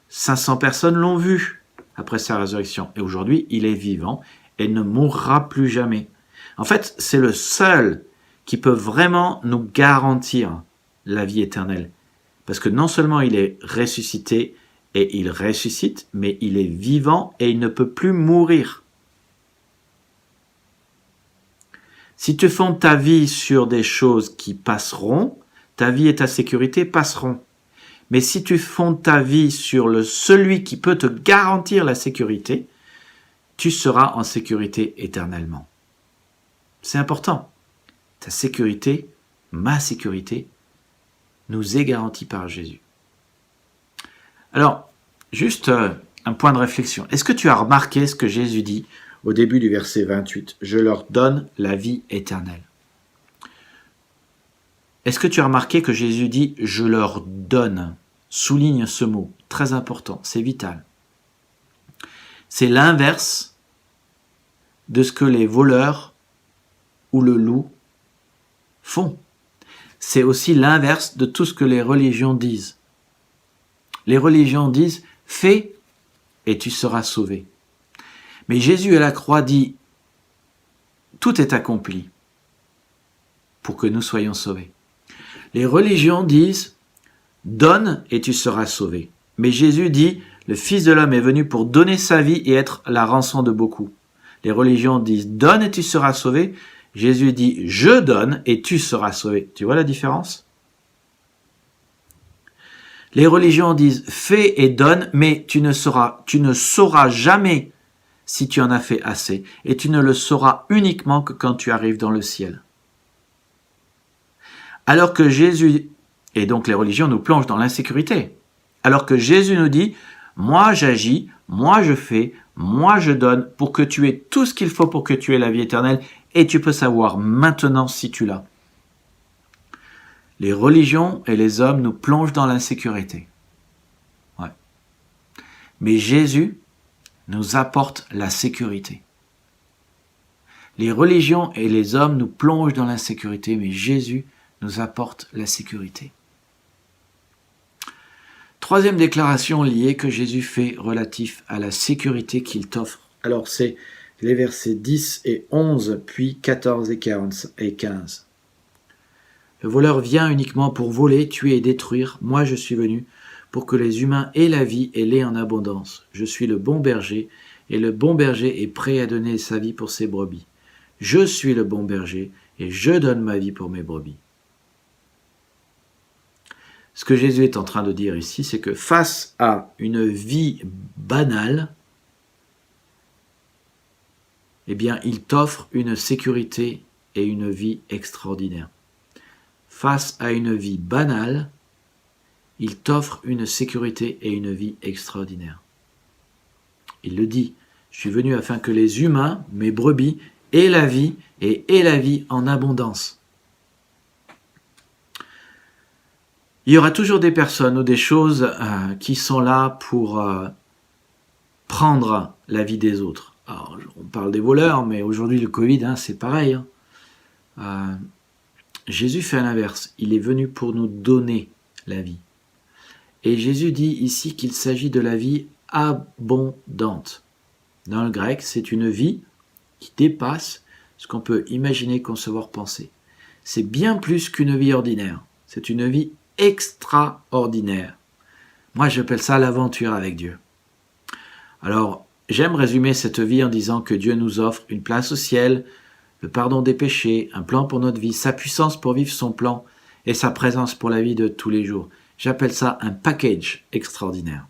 500 personnes l'ont vu après sa résurrection et aujourd'hui, il est vivant et ne mourra plus jamais. En fait, c'est le seul qui peut vraiment nous garantir la vie éternelle. Parce que non seulement il est ressuscité et il ressuscite, mais il est vivant et il ne peut plus mourir. Si tu fondes ta vie sur des choses qui passeront, ta vie et ta sécurité passeront. Mais si tu fondes ta vie sur celui qui peut te garantir la sécurité, tu seras en sécurité éternellement. C'est important. Ta sécurité, ma sécurité, nous est garantie par Jésus. Alors, juste un point de réflexion. Est-ce que tu as remarqué ce que Jésus dit au début du verset 28 ? Je leur donne la vie éternelle. Est-ce que tu as remarqué que Jésus dit « je leur donne » ? Souligne ce mot, très important, c'est vital. C'est l'inverse de ce que les voleurs ou le loup font. C'est aussi l'inverse de tout ce que les religions disent. Les religions disent « fais et tu seras sauvé ». Mais Jésus à la croix dit « tout est accompli pour que nous soyons sauvés ». Les religions disent « donne et tu seras sauvé ». Mais Jésus dit « le Fils de l'homme est venu pour donner sa vie et être la rançon de beaucoup ». Les religions disent « donne et tu seras sauvé ». Jésus dit « je donne et tu seras sauvé ». Tu vois la différence ? Les religions disent « fais et donne », mais tu ne sauras jamais si tu en as fait assez. Et tu ne le sauras uniquement que quand tu arrives dans le ciel. Alors que Jésus, et donc les religions nous plongent dans l'insécurité, alors que Jésus nous dit « moi j'agis, moi je fais, moi je donne pour que tu aies tout ce qu'il faut pour que tu aies la vie éternelle et tu peux savoir maintenant si tu l'as ». Les religions et les hommes nous plongent dans l'insécurité. Ouais. Mais Jésus nous apporte la sécurité. Les religions et les hommes nous plongent dans l'insécurité, mais Jésus nous apporte la sécurité. Troisième déclaration liée que Jésus fait relatif à la sécurité qu'il t'offre. Alors c'est les versets 10 et 11, puis 14 et 15. Le voleur vient uniquement pour voler, tuer et détruire. Moi je suis venu pour que les humains aient la vie et l'aient en abondance. Je suis le bon berger, et le bon berger est prêt à donner sa vie pour ses brebis. Je suis le bon berger, et je donne ma vie pour mes brebis. Ce que Jésus est en train de dire ici, c'est que face à une vie banale, eh bien, il t'offre une sécurité et une vie extraordinaire. Face à une vie banale, il t'offre une sécurité et une vie extraordinaire. Il le dit, je suis venu afin que les humains, mes brebis, aient la vie et aient la vie en abondance. Il y aura toujours des personnes ou des choses qui sont là pour prendre la vie des autres. Alors, on parle des voleurs, mais aujourd'hui le Covid, c'est pareil. Jésus fait l'inverse. Il est venu pour nous donner la vie. Et Jésus dit ici qu'il s'agit de la vie abondante. Dans le grec, c'est une vie qui dépasse ce qu'on peut imaginer, concevoir, penser. C'est bien plus qu'une vie ordinaire. C'est une vie extraordinaire. Moi, j'appelle ça l'aventure avec Dieu. Alors, j'aime résumer cette vie en disant que Dieu nous offre une place au ciel, le pardon des péchés, un plan pour notre vie, sa puissance pour vivre son plan et sa présence pour la vie de tous les jours. J'appelle ça un package extraordinaire.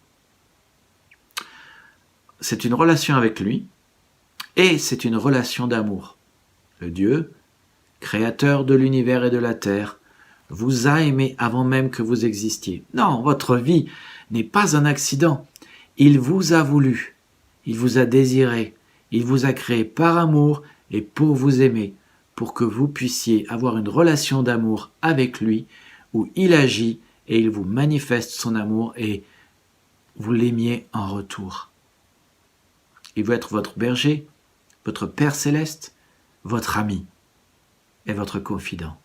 C'est une relation avec lui et c'est une relation d'amour. Le Dieu, créateur de l'univers et de la terre, vous a aimé avant même que vous existiez. Non, votre vie n'est pas un accident. Il vous a voulu, il vous a désiré, il vous a créé par amour et pour vous aimer, pour que vous puissiez avoir une relation d'amour avec lui, où il agit et il vous manifeste son amour et vous l'aimiez en retour. Il veut être votre berger, votre Père céleste, votre ami et votre confident.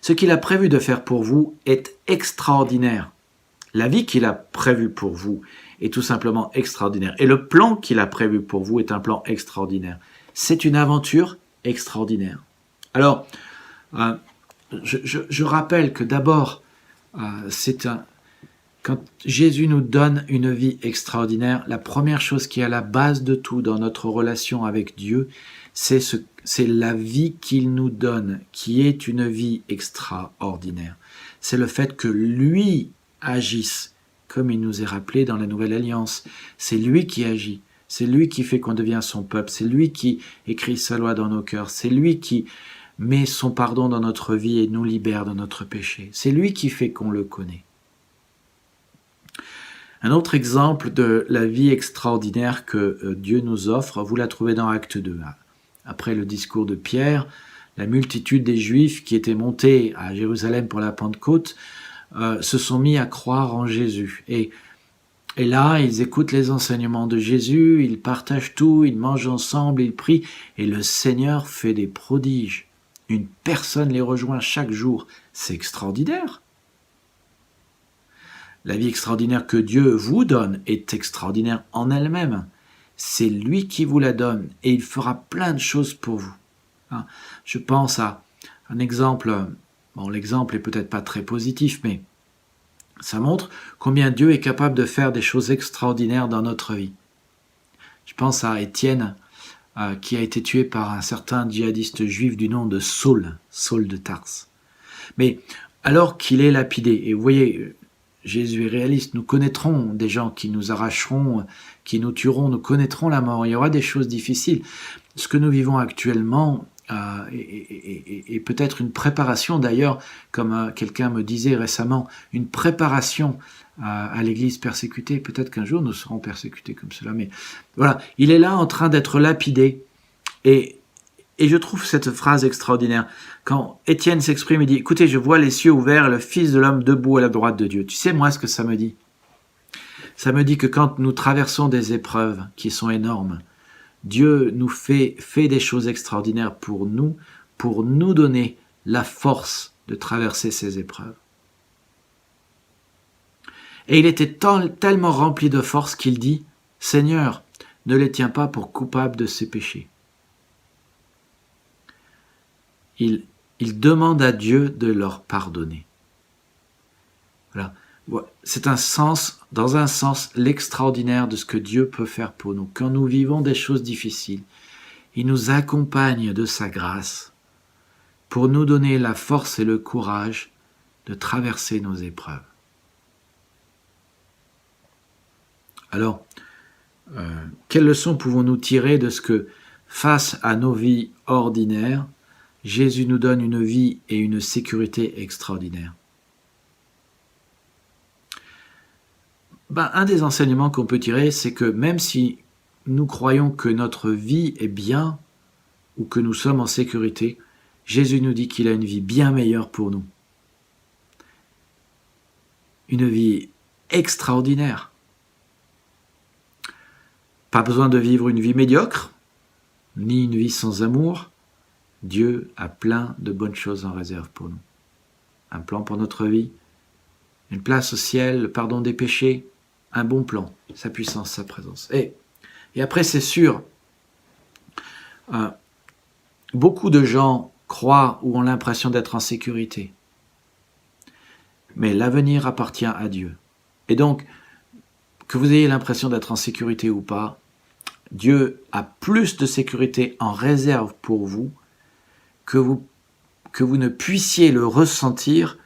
Ce qu'il a prévu de faire pour vous est extraordinaire. La vie qu'il a prévue pour vous est tout simplement extraordinaire. Et le plan qu'il a prévu pour vous est un plan extraordinaire. C'est une aventure extraordinaire. Alors, je rappelle que d'abord, quand Jésus nous donne une vie extraordinaire, la première chose qui est à la base de tout dans notre relation avec Dieu, c'est la vie qu'il nous donne, qui est une vie extraordinaire. C'est le fait que lui agisse, comme il nous est rappelé dans la Nouvelle Alliance. C'est lui qui agit, c'est lui qui fait qu'on devient son peuple, c'est lui qui écrit sa loi dans nos cœurs, c'est lui qui met son pardon dans notre vie et nous libère de notre péché. C'est lui qui fait qu'on le connaît. Un autre exemple de la vie extraordinaire que Dieu nous offre, vous la trouvez dans Acte 2. Après le discours de Pierre, la multitude des Juifs qui étaient montés à Jérusalem pour la Pentecôte se sont mis à croire en Jésus. Et là, ils écoutent les enseignements de Jésus, ils partagent tout, ils mangent ensemble, ils prient, et le Seigneur fait des prodiges. Une personne les rejoint chaque jour. C'est extraordinaire. La vie extraordinaire que Dieu vous donne est extraordinaire en elle-même. C'est lui qui vous la donne et il fera plein de choses pour vous. Je pense à un exemple, bon, l'exemple est peut-être pas très positif, mais ça montre combien Dieu est capable de faire des choses extraordinaires dans notre vie. Je pense à Étienne, qui a été tué par un certain djihadiste juif du nom de Saul de Tarse. Mais alors qu'il est lapidé, et vous voyez, Jésus est réaliste, nous connaîtrons des gens qui nous arracheront, qui nous tueront, nous connaîtrons la mort, il y aura des choses difficiles. Ce que nous vivons actuellement est peut-être une préparation, d'ailleurs, comme quelqu'un me disait récemment, une préparation à l'Église persécutée. Peut-être qu'un jour nous serons persécutés comme cela, mais voilà, il est là en train d'être lapidé, et je trouve cette phrase extraordinaire. Quand Étienne s'exprime, il dit « Écoutez, je vois les cieux ouverts et le Fils de l'homme debout à la droite de Dieu. » Tu sais, moi, ce que ça me dit? Ça me dit que quand nous traversons des épreuves qui sont énormes, Dieu nous fait des choses extraordinaires pour nous donner la force de traverser ces épreuves. Et il était tellement rempli de force qu'il dit « Seigneur, ne les tiens pas pour coupables de ces péchés. » Il demande à Dieu de leur pardonner. Voilà. C'est dans un sens, l'extraordinaire de ce que Dieu peut faire pour nous. Quand nous vivons des choses difficiles, il nous accompagne de sa grâce pour nous donner la force et le courage de traverser nos épreuves. Alors, quelles leçons pouvons-nous tirer de ce que, face à nos vies ordinaires, Jésus nous donne une vie et une sécurité extraordinaires? Un des enseignements qu'on peut tirer, c'est que même si nous croyons que notre vie est bien ou que nous sommes en sécurité, Jésus nous dit qu'il a une vie bien meilleure pour nous. Une vie extraordinaire. Pas besoin de vivre une vie médiocre, ni une vie sans amour. Dieu a plein de bonnes choses en réserve pour nous. Un plan pour notre vie, une place au ciel, le pardon des péchés, un bon plan, sa puissance, sa présence. Et après, c'est sûr, beaucoup de gens croient ou ont l'impression d'être en sécurité. Mais l'avenir appartient à Dieu. Et donc, que vous ayez l'impression d'être en sécurité ou pas, Dieu a plus de sécurité en réserve pour vous que vous ne puissiez le ressentir,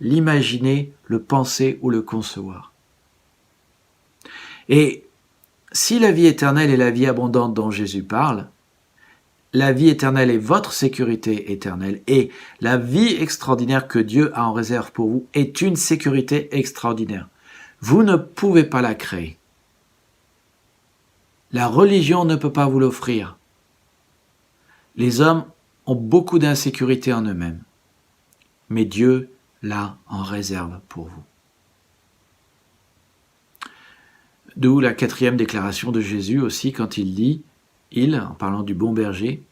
l'imaginer, le penser ou le concevoir. Et si la vie éternelle est la vie abondante dont Jésus parle, la vie éternelle est votre sécurité éternelle, et la vie extraordinaire que Dieu a en réserve pour vous est une sécurité extraordinaire. Vous ne pouvez pas la créer. La religion ne peut pas vous l'offrir. Les hommes ont beaucoup d'insécurité en eux-mêmes, mais Dieu l'a en réserve pour vous. D'où la 4e déclaration de Jésus aussi, quand il dit, en parlant du bon berger,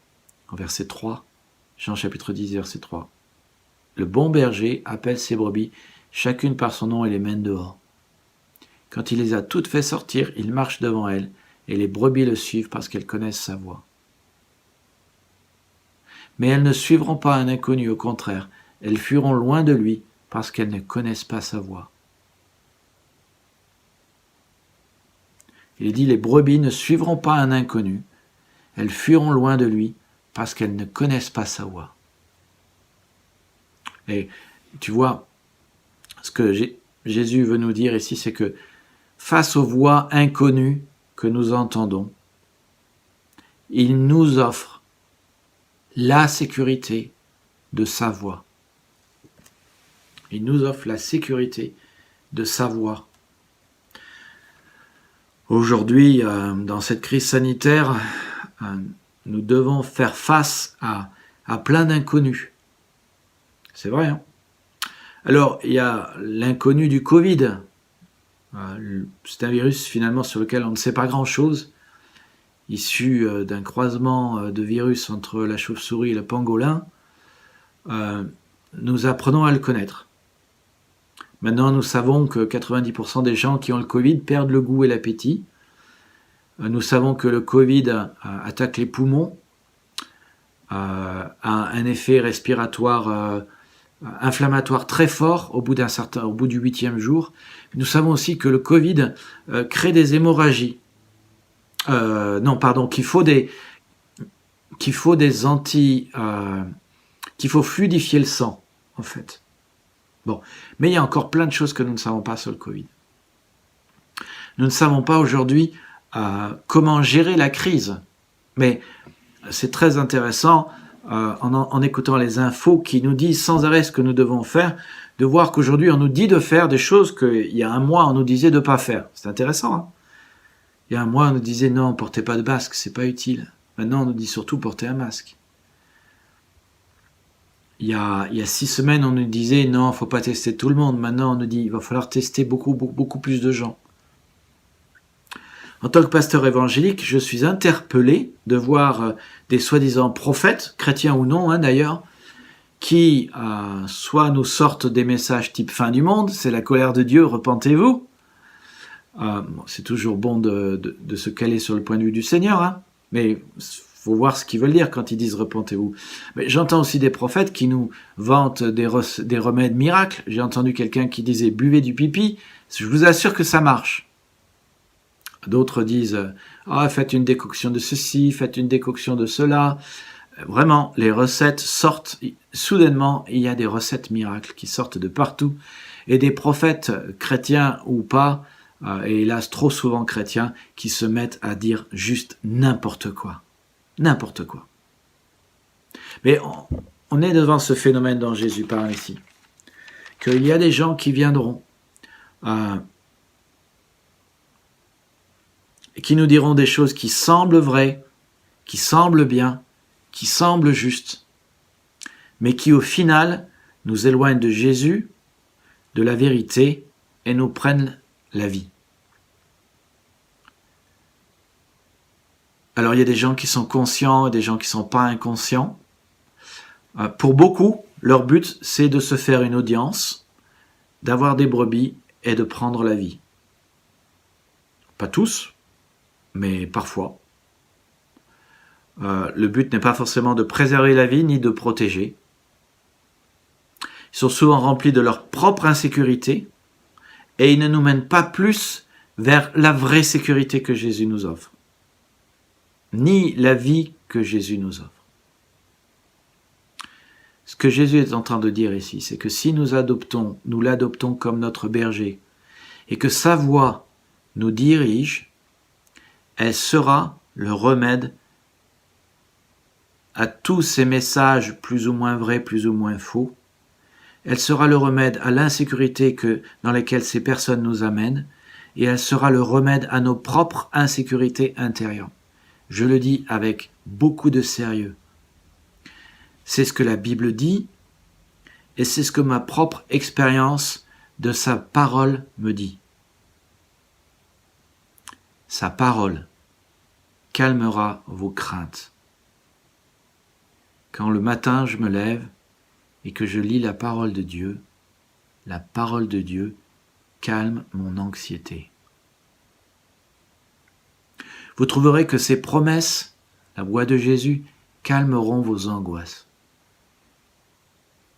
en verset 3, Jean chapitre 10, verset 3, « Le bon berger appelle ses brebis, chacune par son nom, et les mène dehors. Quand il les a toutes fait sortir, il marche devant elles, et les brebis le suivent parce qu'elles connaissent sa voix. Mais elles ne suivront pas un inconnu, au contraire, elles fuiront loin de lui parce qu'elles ne connaissent pas sa voix. » Il dit, les brebis ne suivront pas un inconnu, elles fuiront loin de lui parce qu'elles ne connaissent pas sa voix. Et tu vois, ce que Jésus veut nous dire ici, c'est que face aux voix inconnues que nous entendons, il nous offre la sécurité de sa voix. Il nous offre la sécurité de sa voix. Aujourd'hui, dans cette crise sanitaire, nous devons faire face à plein d'inconnus. C'est vrai, hein? Alors, il y a l'inconnu du Covid. C'est un virus finalement sur lequel on ne sait pas grand-chose, issu d'un croisement de virus entre la chauve-souris et le pangolin. Nous apprenons à le connaître. Maintenant, nous savons que 90% des gens qui ont le Covid perdent le goût et l'appétit. Nous savons que le Covid attaque les poumons, a un effet respiratoire inflammatoire très fort au bout du 8e jour. Nous savons aussi que le Covid crée des hémorragies. Qu'il faut fluidifier le sang, en fait. Bon, mais il y a encore plein de choses que nous ne savons pas sur le Covid. Nous ne savons pas aujourd'hui comment gérer la crise. Mais c'est très intéressant, en écoutant les infos qui nous disent sans arrêt ce que nous devons faire, de voir qu'aujourd'hui on nous dit de faire des choses qu'il y a un mois on nous disait de ne pas faire. C'est intéressant, hein? Il y a un mois on nous disait non, portez pas de masque, c'est pas utile. Maintenant on nous dit surtout portez un masque. Il y a 6 semaines on nous disait non, faut pas tester tout le monde. Maintenant on nous dit il va falloir tester beaucoup plus de gens. En tant que pasteur évangélique, je suis interpellé de voir des soi-disant prophètes, chrétiens ou non d'ailleurs, qui soit nous sortent des messages type fin du monde, c'est la colère de Dieu, repentez-vous. C'est toujours bon de se caler sur le point de vue du Seigneur, hein, mais il faut voir ce qu'ils veulent dire quand ils disent repentez-vous. Mais j'entends aussi des prophètes qui nous vantent des remèdes miracles. J'ai entendu quelqu'un qui disait buvez du pipi, je vous assure que ça marche. D'autres disent faites une décoction de ceci, faites une décoction de cela. Vraiment, les recettes sortent. Soudainement, il y a des recettes miracles qui sortent de partout. Et des prophètes chrétiens ou pas, et hélas trop souvent chrétiens, qui se mettent à dire juste n'importe quoi. N'importe quoi. Mais on est devant ce phénomène dont Jésus parle ici. Qu'il y a des gens qui viendront et qui nous diront des choses qui semblent vraies, qui semblent bien, qui semblent justes, mais qui au final nous éloignent de Jésus, de la vérité, et nous prennent la vie. Alors il y a des gens qui sont conscients et des gens qui ne sont pas inconscients. Pour beaucoup, leur but c'est de se faire une audience, d'avoir des brebis et de prendre la vie. Pas tous, mais parfois. Le but n'est pas forcément de préserver la vie ni de protéger. Ils sont souvent remplis de leur propre insécurité et ils ne nous mènent pas plus vers la vraie sécurité que Jésus nous offre, ni la vie que Jésus nous offre. Ce que Jésus est en train de dire ici, c'est que si nous l'adoptons comme notre berger et que sa voix nous dirige, elle sera le remède à tous ces messages plus ou moins vrais, plus ou moins faux. Elle sera le remède à l'insécurité dans laquelle ces personnes nous amènent, et elle sera le remède à nos propres insécurités intérieures. Je le dis avec beaucoup de sérieux. C'est ce que la Bible dit, et c'est ce que ma propre expérience de sa parole me dit. Sa parole calmera vos craintes. Quand le matin je me lève et que je lis la parole de Dieu calme mon anxiété. Vous trouverez que ces promesses, la voix de Jésus, calmeront vos angoisses.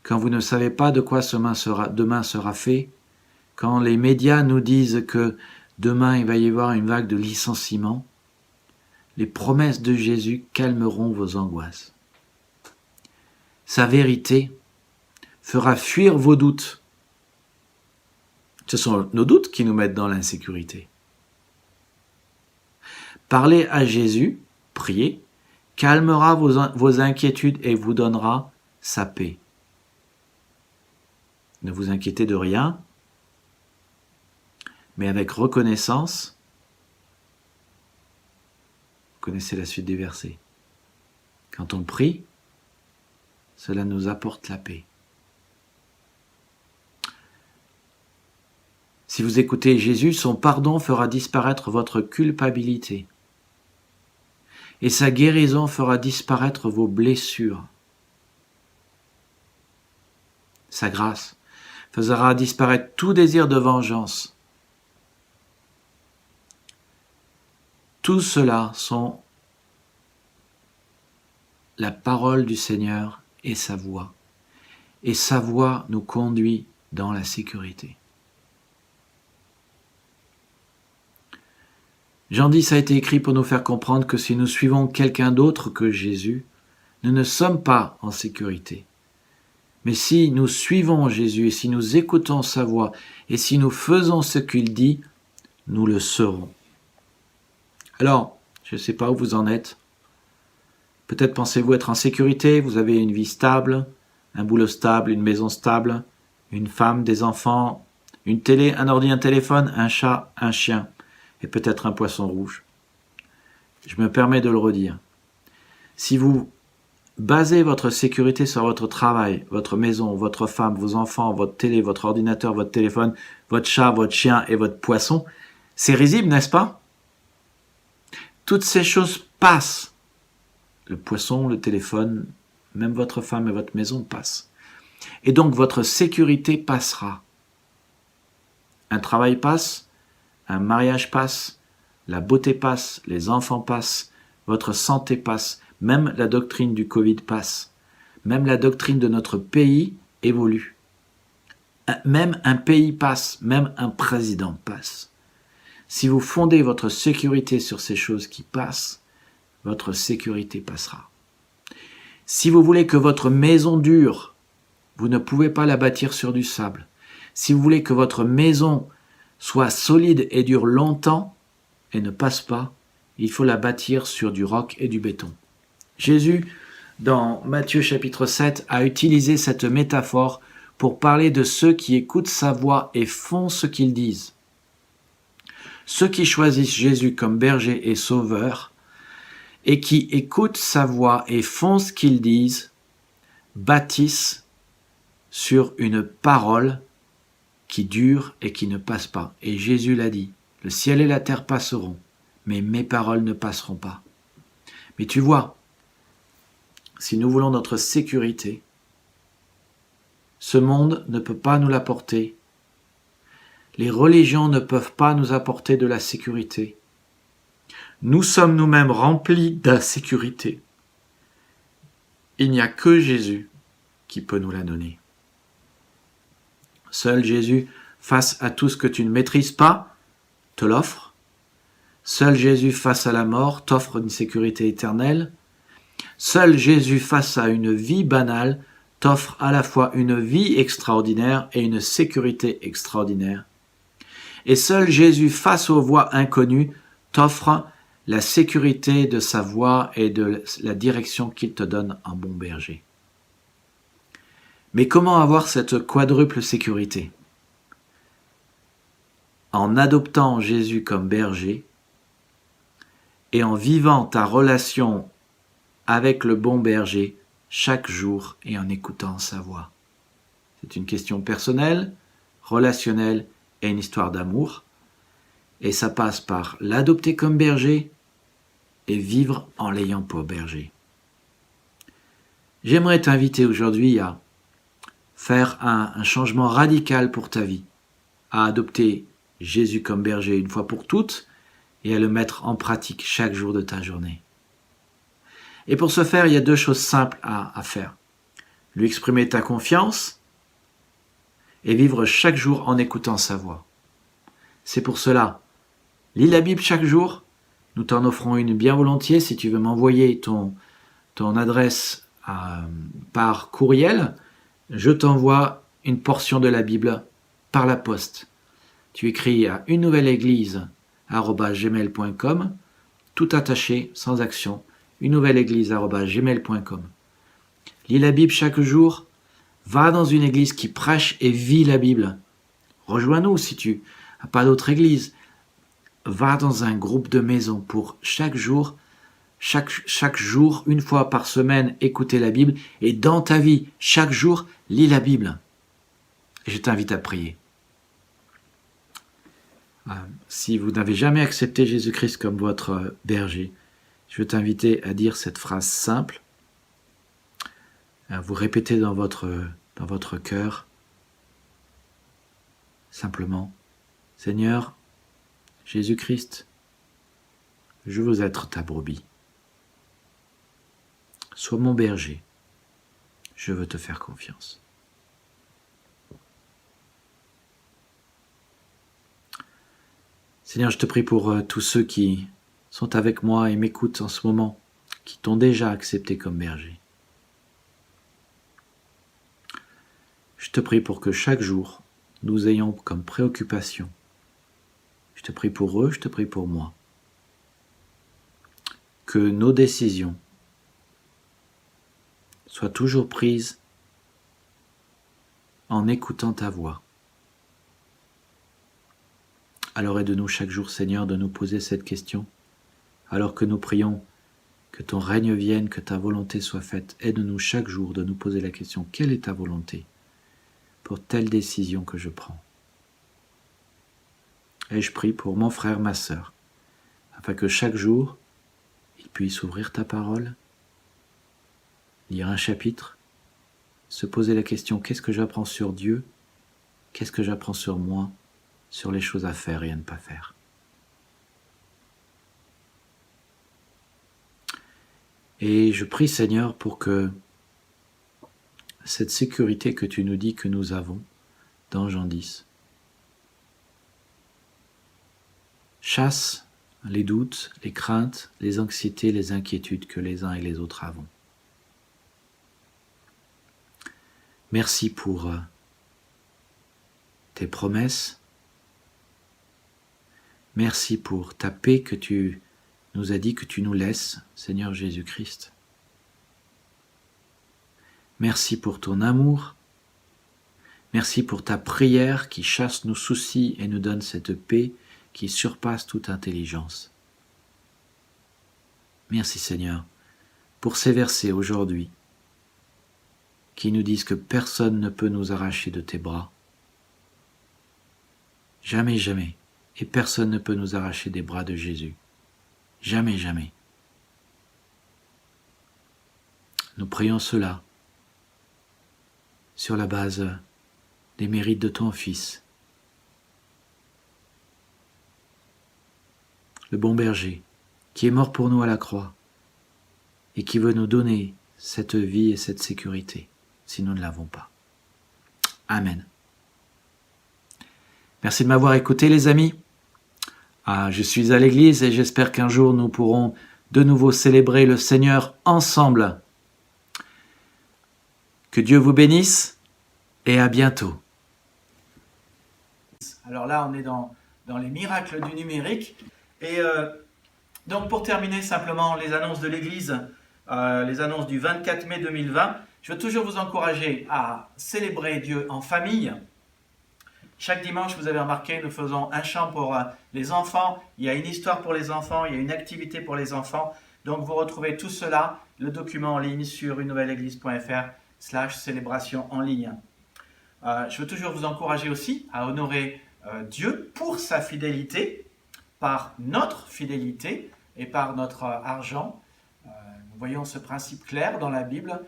Quand vous ne savez pas de quoi demain sera fait, quand les médias nous disent que demain il va y avoir une vague de licenciements, les promesses de Jésus calmeront vos angoisses. Sa vérité fera fuir vos doutes. Ce sont nos doutes qui nous mettent dans l'insécurité. Parler à Jésus, prier, calmera vos inquiétudes et vous donnera sa paix. Ne vous inquiétez de rien, mais avec reconnaissance, connaissez la suite des versets. Quand on prie, cela nous apporte la paix. Si vous écoutez Jésus, son pardon fera disparaître votre culpabilité. Et sa guérison fera disparaître vos blessures. Sa grâce fera disparaître tout désir de vengeance. Tout cela sont la parole du Seigneur et sa voix. Et sa voix nous conduit dans la sécurité. Jean 10 a été écrit pour nous faire comprendre que si nous suivons quelqu'un d'autre que Jésus, nous ne sommes pas en sécurité. Mais si nous suivons Jésus et si nous écoutons sa voix et si nous faisons ce qu'il dit, nous le serons. Alors, je ne sais pas où vous en êtes. Peut-être pensez-vous être en sécurité, vous avez une vie stable, un boulot stable, une maison stable, une femme, des enfants, une télé, un ordi, un téléphone, un chat, un chien et peut-être un poisson rouge. Je me permets de le redire. Si vous basez votre sécurité sur votre travail, votre maison, votre femme, vos enfants, votre télé, votre ordinateur, votre téléphone, votre chat, votre chien et votre poisson, c'est risible, n'est-ce pas? Toutes ces choses passent. Le poisson, le téléphone, même votre femme et votre maison passent. Et donc votre sécurité passera. Un travail passe, un mariage passe, la beauté passe, les enfants passent, votre santé passe, même la doctrine du Covid passe, même la doctrine de notre pays évolue. Même un pays passe, même un président passe. Si vous fondez votre sécurité sur ces choses qui passent, votre sécurité passera. Si vous voulez que votre maison dure, vous ne pouvez pas la bâtir sur du sable. Si vous voulez que votre maison soit solide et dure longtemps et ne passe pas, il faut la bâtir sur du roc et du béton. Jésus, dans Matthieu chapitre 7, a utilisé cette métaphore pour parler de ceux qui écoutent sa voix et font ce qu'ils disent. Ceux qui choisissent Jésus comme berger et sauveur et qui écoutent sa voix et font ce qu'ils disent, bâtissent sur une parole qui dure et qui ne passe pas. Et Jésus l'a dit, le ciel et la terre passeront, mais mes paroles ne passeront pas. Mais tu vois, si nous voulons notre sécurité, ce monde ne peut pas nous l'apporter. Les religions ne peuvent pas nous apporter de la sécurité. Nous sommes nous-mêmes remplis d'insécurité. Il n'y a que Jésus qui peut nous la donner. Seul Jésus, face à tout ce que tu ne maîtrises pas, te l'offre. Seul Jésus, face à la mort, t'offre une sécurité éternelle. Seul Jésus, face à une vie banale, t'offre à la fois une vie extraordinaire et une sécurité extraordinaire. Et seul Jésus, face aux voies inconnues, t'offre la sécurité de sa voix et de la direction qu'il te donne en bon berger. Mais comment avoir cette quadruple sécurité? En adoptant Jésus comme berger et en vivant ta relation avec le bon berger chaque jour et en écoutant sa voix. C'est une question personnelle, relationnelle et une histoire d'amour. Et ça passe par l'adopter comme berger et vivre en l'ayant pour berger. J'aimerais t'inviter aujourd'hui à faire un changement radical pour ta vie, à adopter Jésus comme berger une fois pour toutes et à le mettre en pratique chaque jour de ta journée. Et pour ce faire, il y a deux choses simples à faire. Lui exprimer ta confiance et vivre chaque jour en écoutant sa voix. C'est pour cela, lis la Bible chaque jour. Nous t'en offrons une bien volontiers si tu veux m'envoyer ton adresse par courriel. Je t'envoie une portion de la Bible par la poste. Tu écris à unenouvelle-église@gmail.com, tout attaché, sans action, unenouvelle-église@gmail.com. Lis la Bible chaque jour, va dans une église qui prêche et vit la Bible. Rejoins-nous si tu n'as pas d'autre église. Va dans un groupe de maison pour chaque jour chaque jour, une fois par semaine, écouter la Bible. Et dans ta vie, chaque jour, lis la Bible. Et je t'invite à prier. Si vous n'avez jamais accepté Jésus-Christ comme votre berger, je veux t'inviter à dire cette phrase simple. Vous répétez dans votre cœur, simplement, Seigneur, Jésus-Christ, je veux être ta brebis. Sois mon berger. Je veux te faire confiance. Seigneur, je te prie pour tous ceux qui sont avec moi et m'écoutent en ce moment, qui t'ont déjà accepté comme berger. Je te prie pour que chaque jour, nous ayons comme préoccupation. Je te prie pour eux, je te prie pour moi. Que nos décisions soient toujours prises en écoutant ta voix. Alors aide-nous chaque jour, Seigneur, de nous poser cette question. Alors que nous prions que ton règne vienne, que ta volonté soit faite, aide-nous chaque jour de nous poser la question, quelle est ta volonté pour telle décision que je prends? Et je prie pour mon frère, ma sœur, afin que chaque jour, il puisse ouvrir ta parole, lire un chapitre, se poser la question, qu'est-ce que j'apprends sur Dieu? Qu'est-ce que j'apprends sur moi? Sur les choses à faire et à ne pas faire. Et je prie, Seigneur, pour que cette sécurité que tu nous dis que nous avons dans Jean 10 chasse les doutes, les craintes, les anxiétés, les inquiétudes que les uns et les autres avons. Merci pour tes promesses. Merci pour ta paix que tu nous as dit que tu nous laisses, Seigneur Jésus-Christ. Merci pour ton amour. Merci pour ta prière qui chasse nos soucis et nous donne cette paix qui surpasse toute intelligence. Merci Seigneur pour ces versets aujourd'hui qui nous disent que personne ne peut nous arracher de tes bras. Jamais, jamais. Et personne ne peut nous arracher des bras de Jésus. Jamais, jamais. Nous prions cela sur la base des mérites de ton Fils, le bon berger, qui est mort pour nous à la croix et qui veut nous donner cette vie et cette sécurité, si nous ne l'avons pas. Amen. Merci de m'avoir écouté, les amis. Je suis à l'église et j'espère qu'un jour nous pourrons de nouveau célébrer le Seigneur ensemble. Que Dieu vous bénisse et à bientôt. Alors là, on est dans les miracles du numérique. Et donc pour terminer simplement les annonces de l'église, les annonces du 24 mai 2020, je veux toujours vous encourager à célébrer Dieu en famille. Chaque dimanche, vous avez remarqué, nous faisons un chant pour les enfants. Il y a une histoire pour les enfants, il y a une activité pour les enfants. Donc vous retrouvez tout cela, le document en ligne sur unenouvelle-église.fr/célébration en ligne. Je veux toujours vous encourager aussi à honorer Dieu pour sa fidélité, par notre fidélité et par notre argent. Nous voyons ce principe clair dans la Bible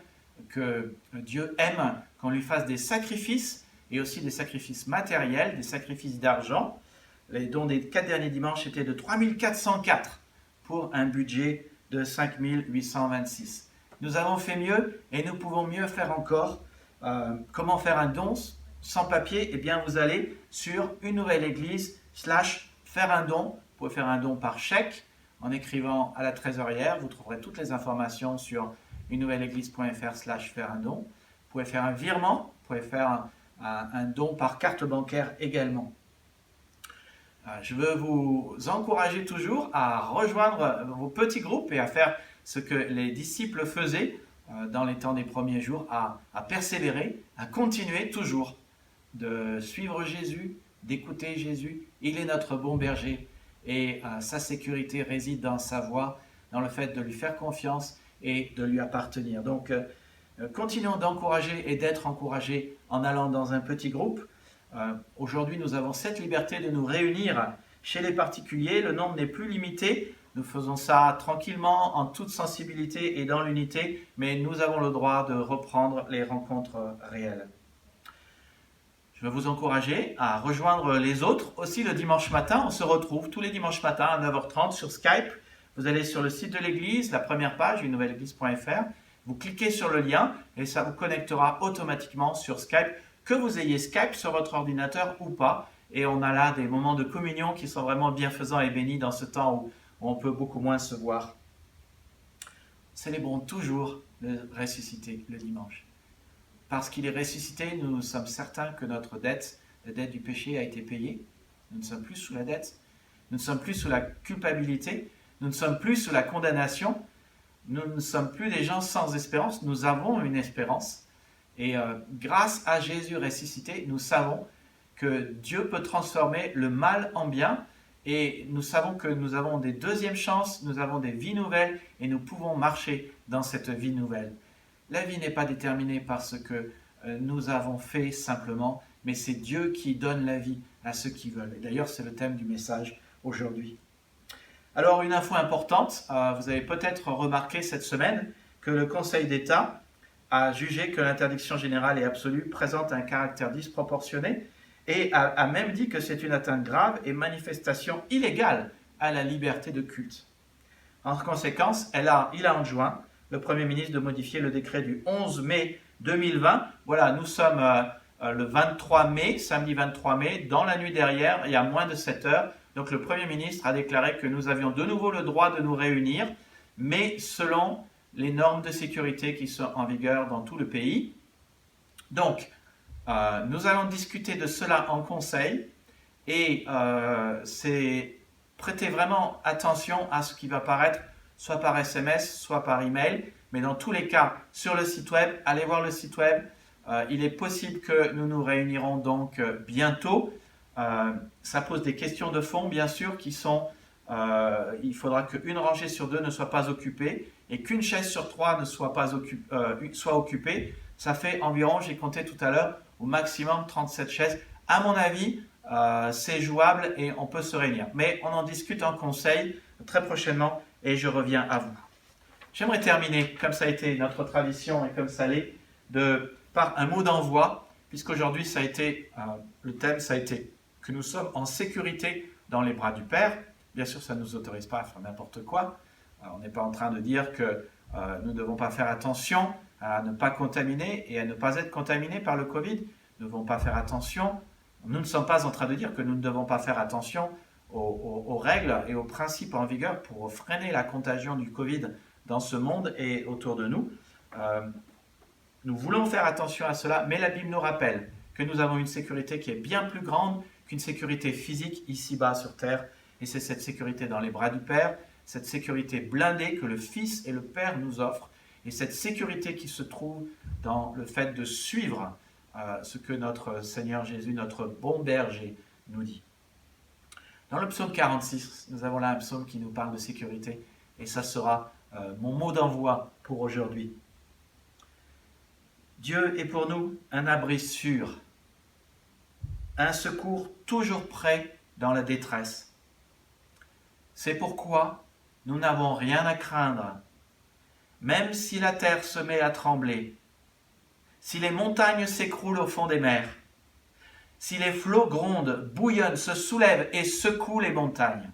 que Dieu aime qu'on lui fasse des sacrifices et aussi des sacrifices matériels, des sacrifices d'argent. Les dons des 4 derniers dimanches étaient de 3 404 pour un budget de 5 826. Nous avons fait mieux et nous pouvons mieux faire encore. Comment faire un don sans papier? Eh bien, vous allez sur unenouvelle-église/faire un don. Vous pouvez faire un don par chèque en écrivant à la trésorière. Vous trouverez toutes les informations sur unenouvelle-église.fr/faire un don. Vous pouvez faire un virement. Vous pouvez faire un don par carte bancaire également. Je veux vous encourager toujours à rejoindre vos petits groupes et à faire ce que les disciples faisaient dans les temps des premiers jours, à persévérer, à continuer toujours de suivre Jésus, d'écouter Jésus. Il est notre bon berger et sa sécurité réside dans sa voix, dans le fait de lui faire confiance et de lui appartenir. Donc, continuons d'encourager et d'être encouragés en allant dans un petit groupe. Aujourd'hui, nous avons cette liberté de nous réunir chez les particuliers. Le nombre n'est plus limité. Nous faisons ça tranquillement, en toute sensibilité et dans l'unité, mais nous avons le droit de reprendre les rencontres réelles. Je veux vous encourager à rejoindre les autres. Aussi, le dimanche matin, on se retrouve tous les dimanches matins à 9h30 sur Skype. Vous allez sur le site de l'église, la première page, unenouvelle-église.fr. Vous cliquez sur le lien et ça vous connectera automatiquement sur Skype, que vous ayez Skype sur votre ordinateur ou pas. Et on a là des moments de communion qui sont vraiment bienfaisants et bénis dans ce temps où on peut beaucoup moins se voir. Célébrons toujours le ressuscité le dimanche. Parce qu'il est ressuscité, nous sommes certains que notre dette, la dette du péché, a été payée. Nous ne sommes plus sous la dette. Nous ne sommes plus sous la culpabilité. Nous ne sommes plus sous la condamnation. Nous ne sommes plus des gens sans espérance. Nous avons une espérance. Et grâce à Jésus ressuscité, nous savons que Dieu peut transformer le mal en bien. Et nous savons que nous avons des deuxièmes chances, nous avons des vies nouvelles et nous pouvons marcher dans cette vie nouvelle. La vie n'est pas déterminée par ce que nous avons fait simplement, mais c'est Dieu qui donne la vie à ceux qui veulent. Et d'ailleurs, c'est le thème du message aujourd'hui. Alors, une info importante, vous avez peut-être remarqué cette semaine que le Conseil d'État a jugé que l'interdiction générale et absolue présente un caractère disproportionné et a même dit que c'est une atteinte grave et manifestation illégale à la liberté de culte. En conséquence, il a enjoint le Premier ministre de modifier le décret du 11 mai 2020. Voilà, nous sommes le 23 mai, samedi 23 mai, dans la nuit derrière, il y a moins de 7 heures. Donc le Premier ministre a déclaré que nous avions de nouveau le droit de nous réunir, mais selon les normes de sécurité qui sont en vigueur dans tout le pays. Donc, nous allons discuter de cela en conseil et prêtez vraiment attention à ce qui va paraître soit par SMS, soit par email, mais dans tous les cas, sur le site web, allez voir le site web. Il est possible que nous nous réunirons donc bientôt. Ça pose des questions de fond, bien sûr, qui sont il faudra qu'une rangée sur 2 ne soit pas occupée et qu'une chaise sur 3 ne soit pas soit occupée. Ça fait environ, j'ai compté tout à l'heure, au maximum 37 chaises. À mon avis, c'est jouable et on peut se réunir. Mais on en discute en conseil très prochainement et je reviens à vous. J'aimerais terminer, comme ça a été notre tradition et comme ça l'est, par un mot d'envoi, puisqu'aujourd'hui le thème ça a été que nous sommes en sécurité dans les bras du Père. Bien sûr, ça ne nous autorise pas à faire n'importe quoi. On n'est pas en train de dire que nous ne devons pas faire attention à ne pas contaminer et à ne pas être contaminés par le Covid. Nous ne devons pas faire attention. Nous ne sommes pas en train de dire que nous ne devons pas faire attention aux règles et aux principes en vigueur pour freiner la contagion du Covid dans ce monde et autour de nous. Nous voulons faire attention à cela, mais la Bible nous rappelle que nous avons une sécurité qui est bien plus grande qu'une sécurité physique ici-bas sur Terre. Et c'est cette sécurité dans les bras du Père, cette sécurité blindée que le Fils et le Père nous offrent, et cette sécurité qui se trouve dans le fait de suivre ce que notre Seigneur Jésus, notre bon berger, nous dit. Dans le psaume 46, nous avons là un psaume qui nous parle de sécurité, et ça sera mon mot d'envoi pour aujourd'hui. Dieu est pour nous un abri sûr, un secours toujours prêt dans la détresse. C'est pourquoi nous n'avons rien à craindre, même si la terre se met à trembler, si les montagnes s'écroulent au fond des mers, si les flots grondent, bouillonnent, se soulèvent et secouent les montagnes.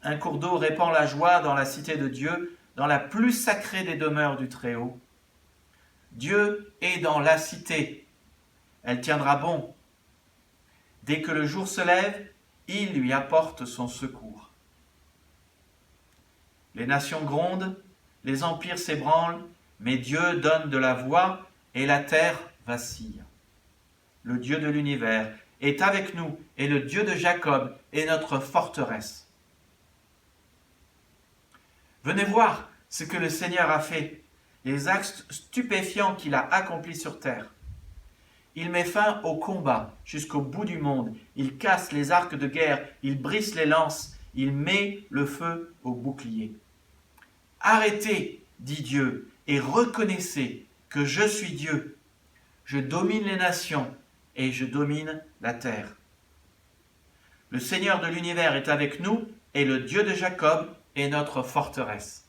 Un cours d'eau répand la joie dans la cité de Dieu, dans la plus sacrée des demeures du Très-Haut. Dieu est dans la cité, elle tiendra bon. Dès que le jour se lève, il lui apporte son secours. Les nations grondent, les empires s'ébranlent, mais Dieu donne de la voix et la terre vacille. Le Dieu de l'univers est avec nous et le Dieu de Jacob est notre forteresse. Venez voir ce que le Seigneur a fait, les actes stupéfiants qu'il a accomplis sur terre. Il met fin au combat jusqu'au bout du monde. Il casse les arcs de guerre, il brise les lances, il met le feu au bouclier. Arrêtez, dit Dieu, et reconnaissez que je suis Dieu. Je domine les nations et je domine la terre. Le Seigneur de l'univers est avec nous et le Dieu de Jacob est notre forteresse.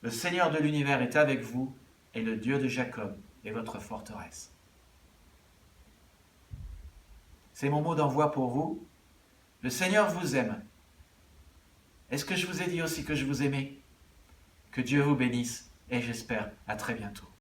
Le Seigneur de l'univers est avec vous et le Dieu de Jacob est votre forteresse. C'est mon mot d'envoi pour vous. Le Seigneur vous aime. Est-ce que je vous ai dit aussi que je vous aimais? Que Dieu vous bénisse et j'espère à très bientôt.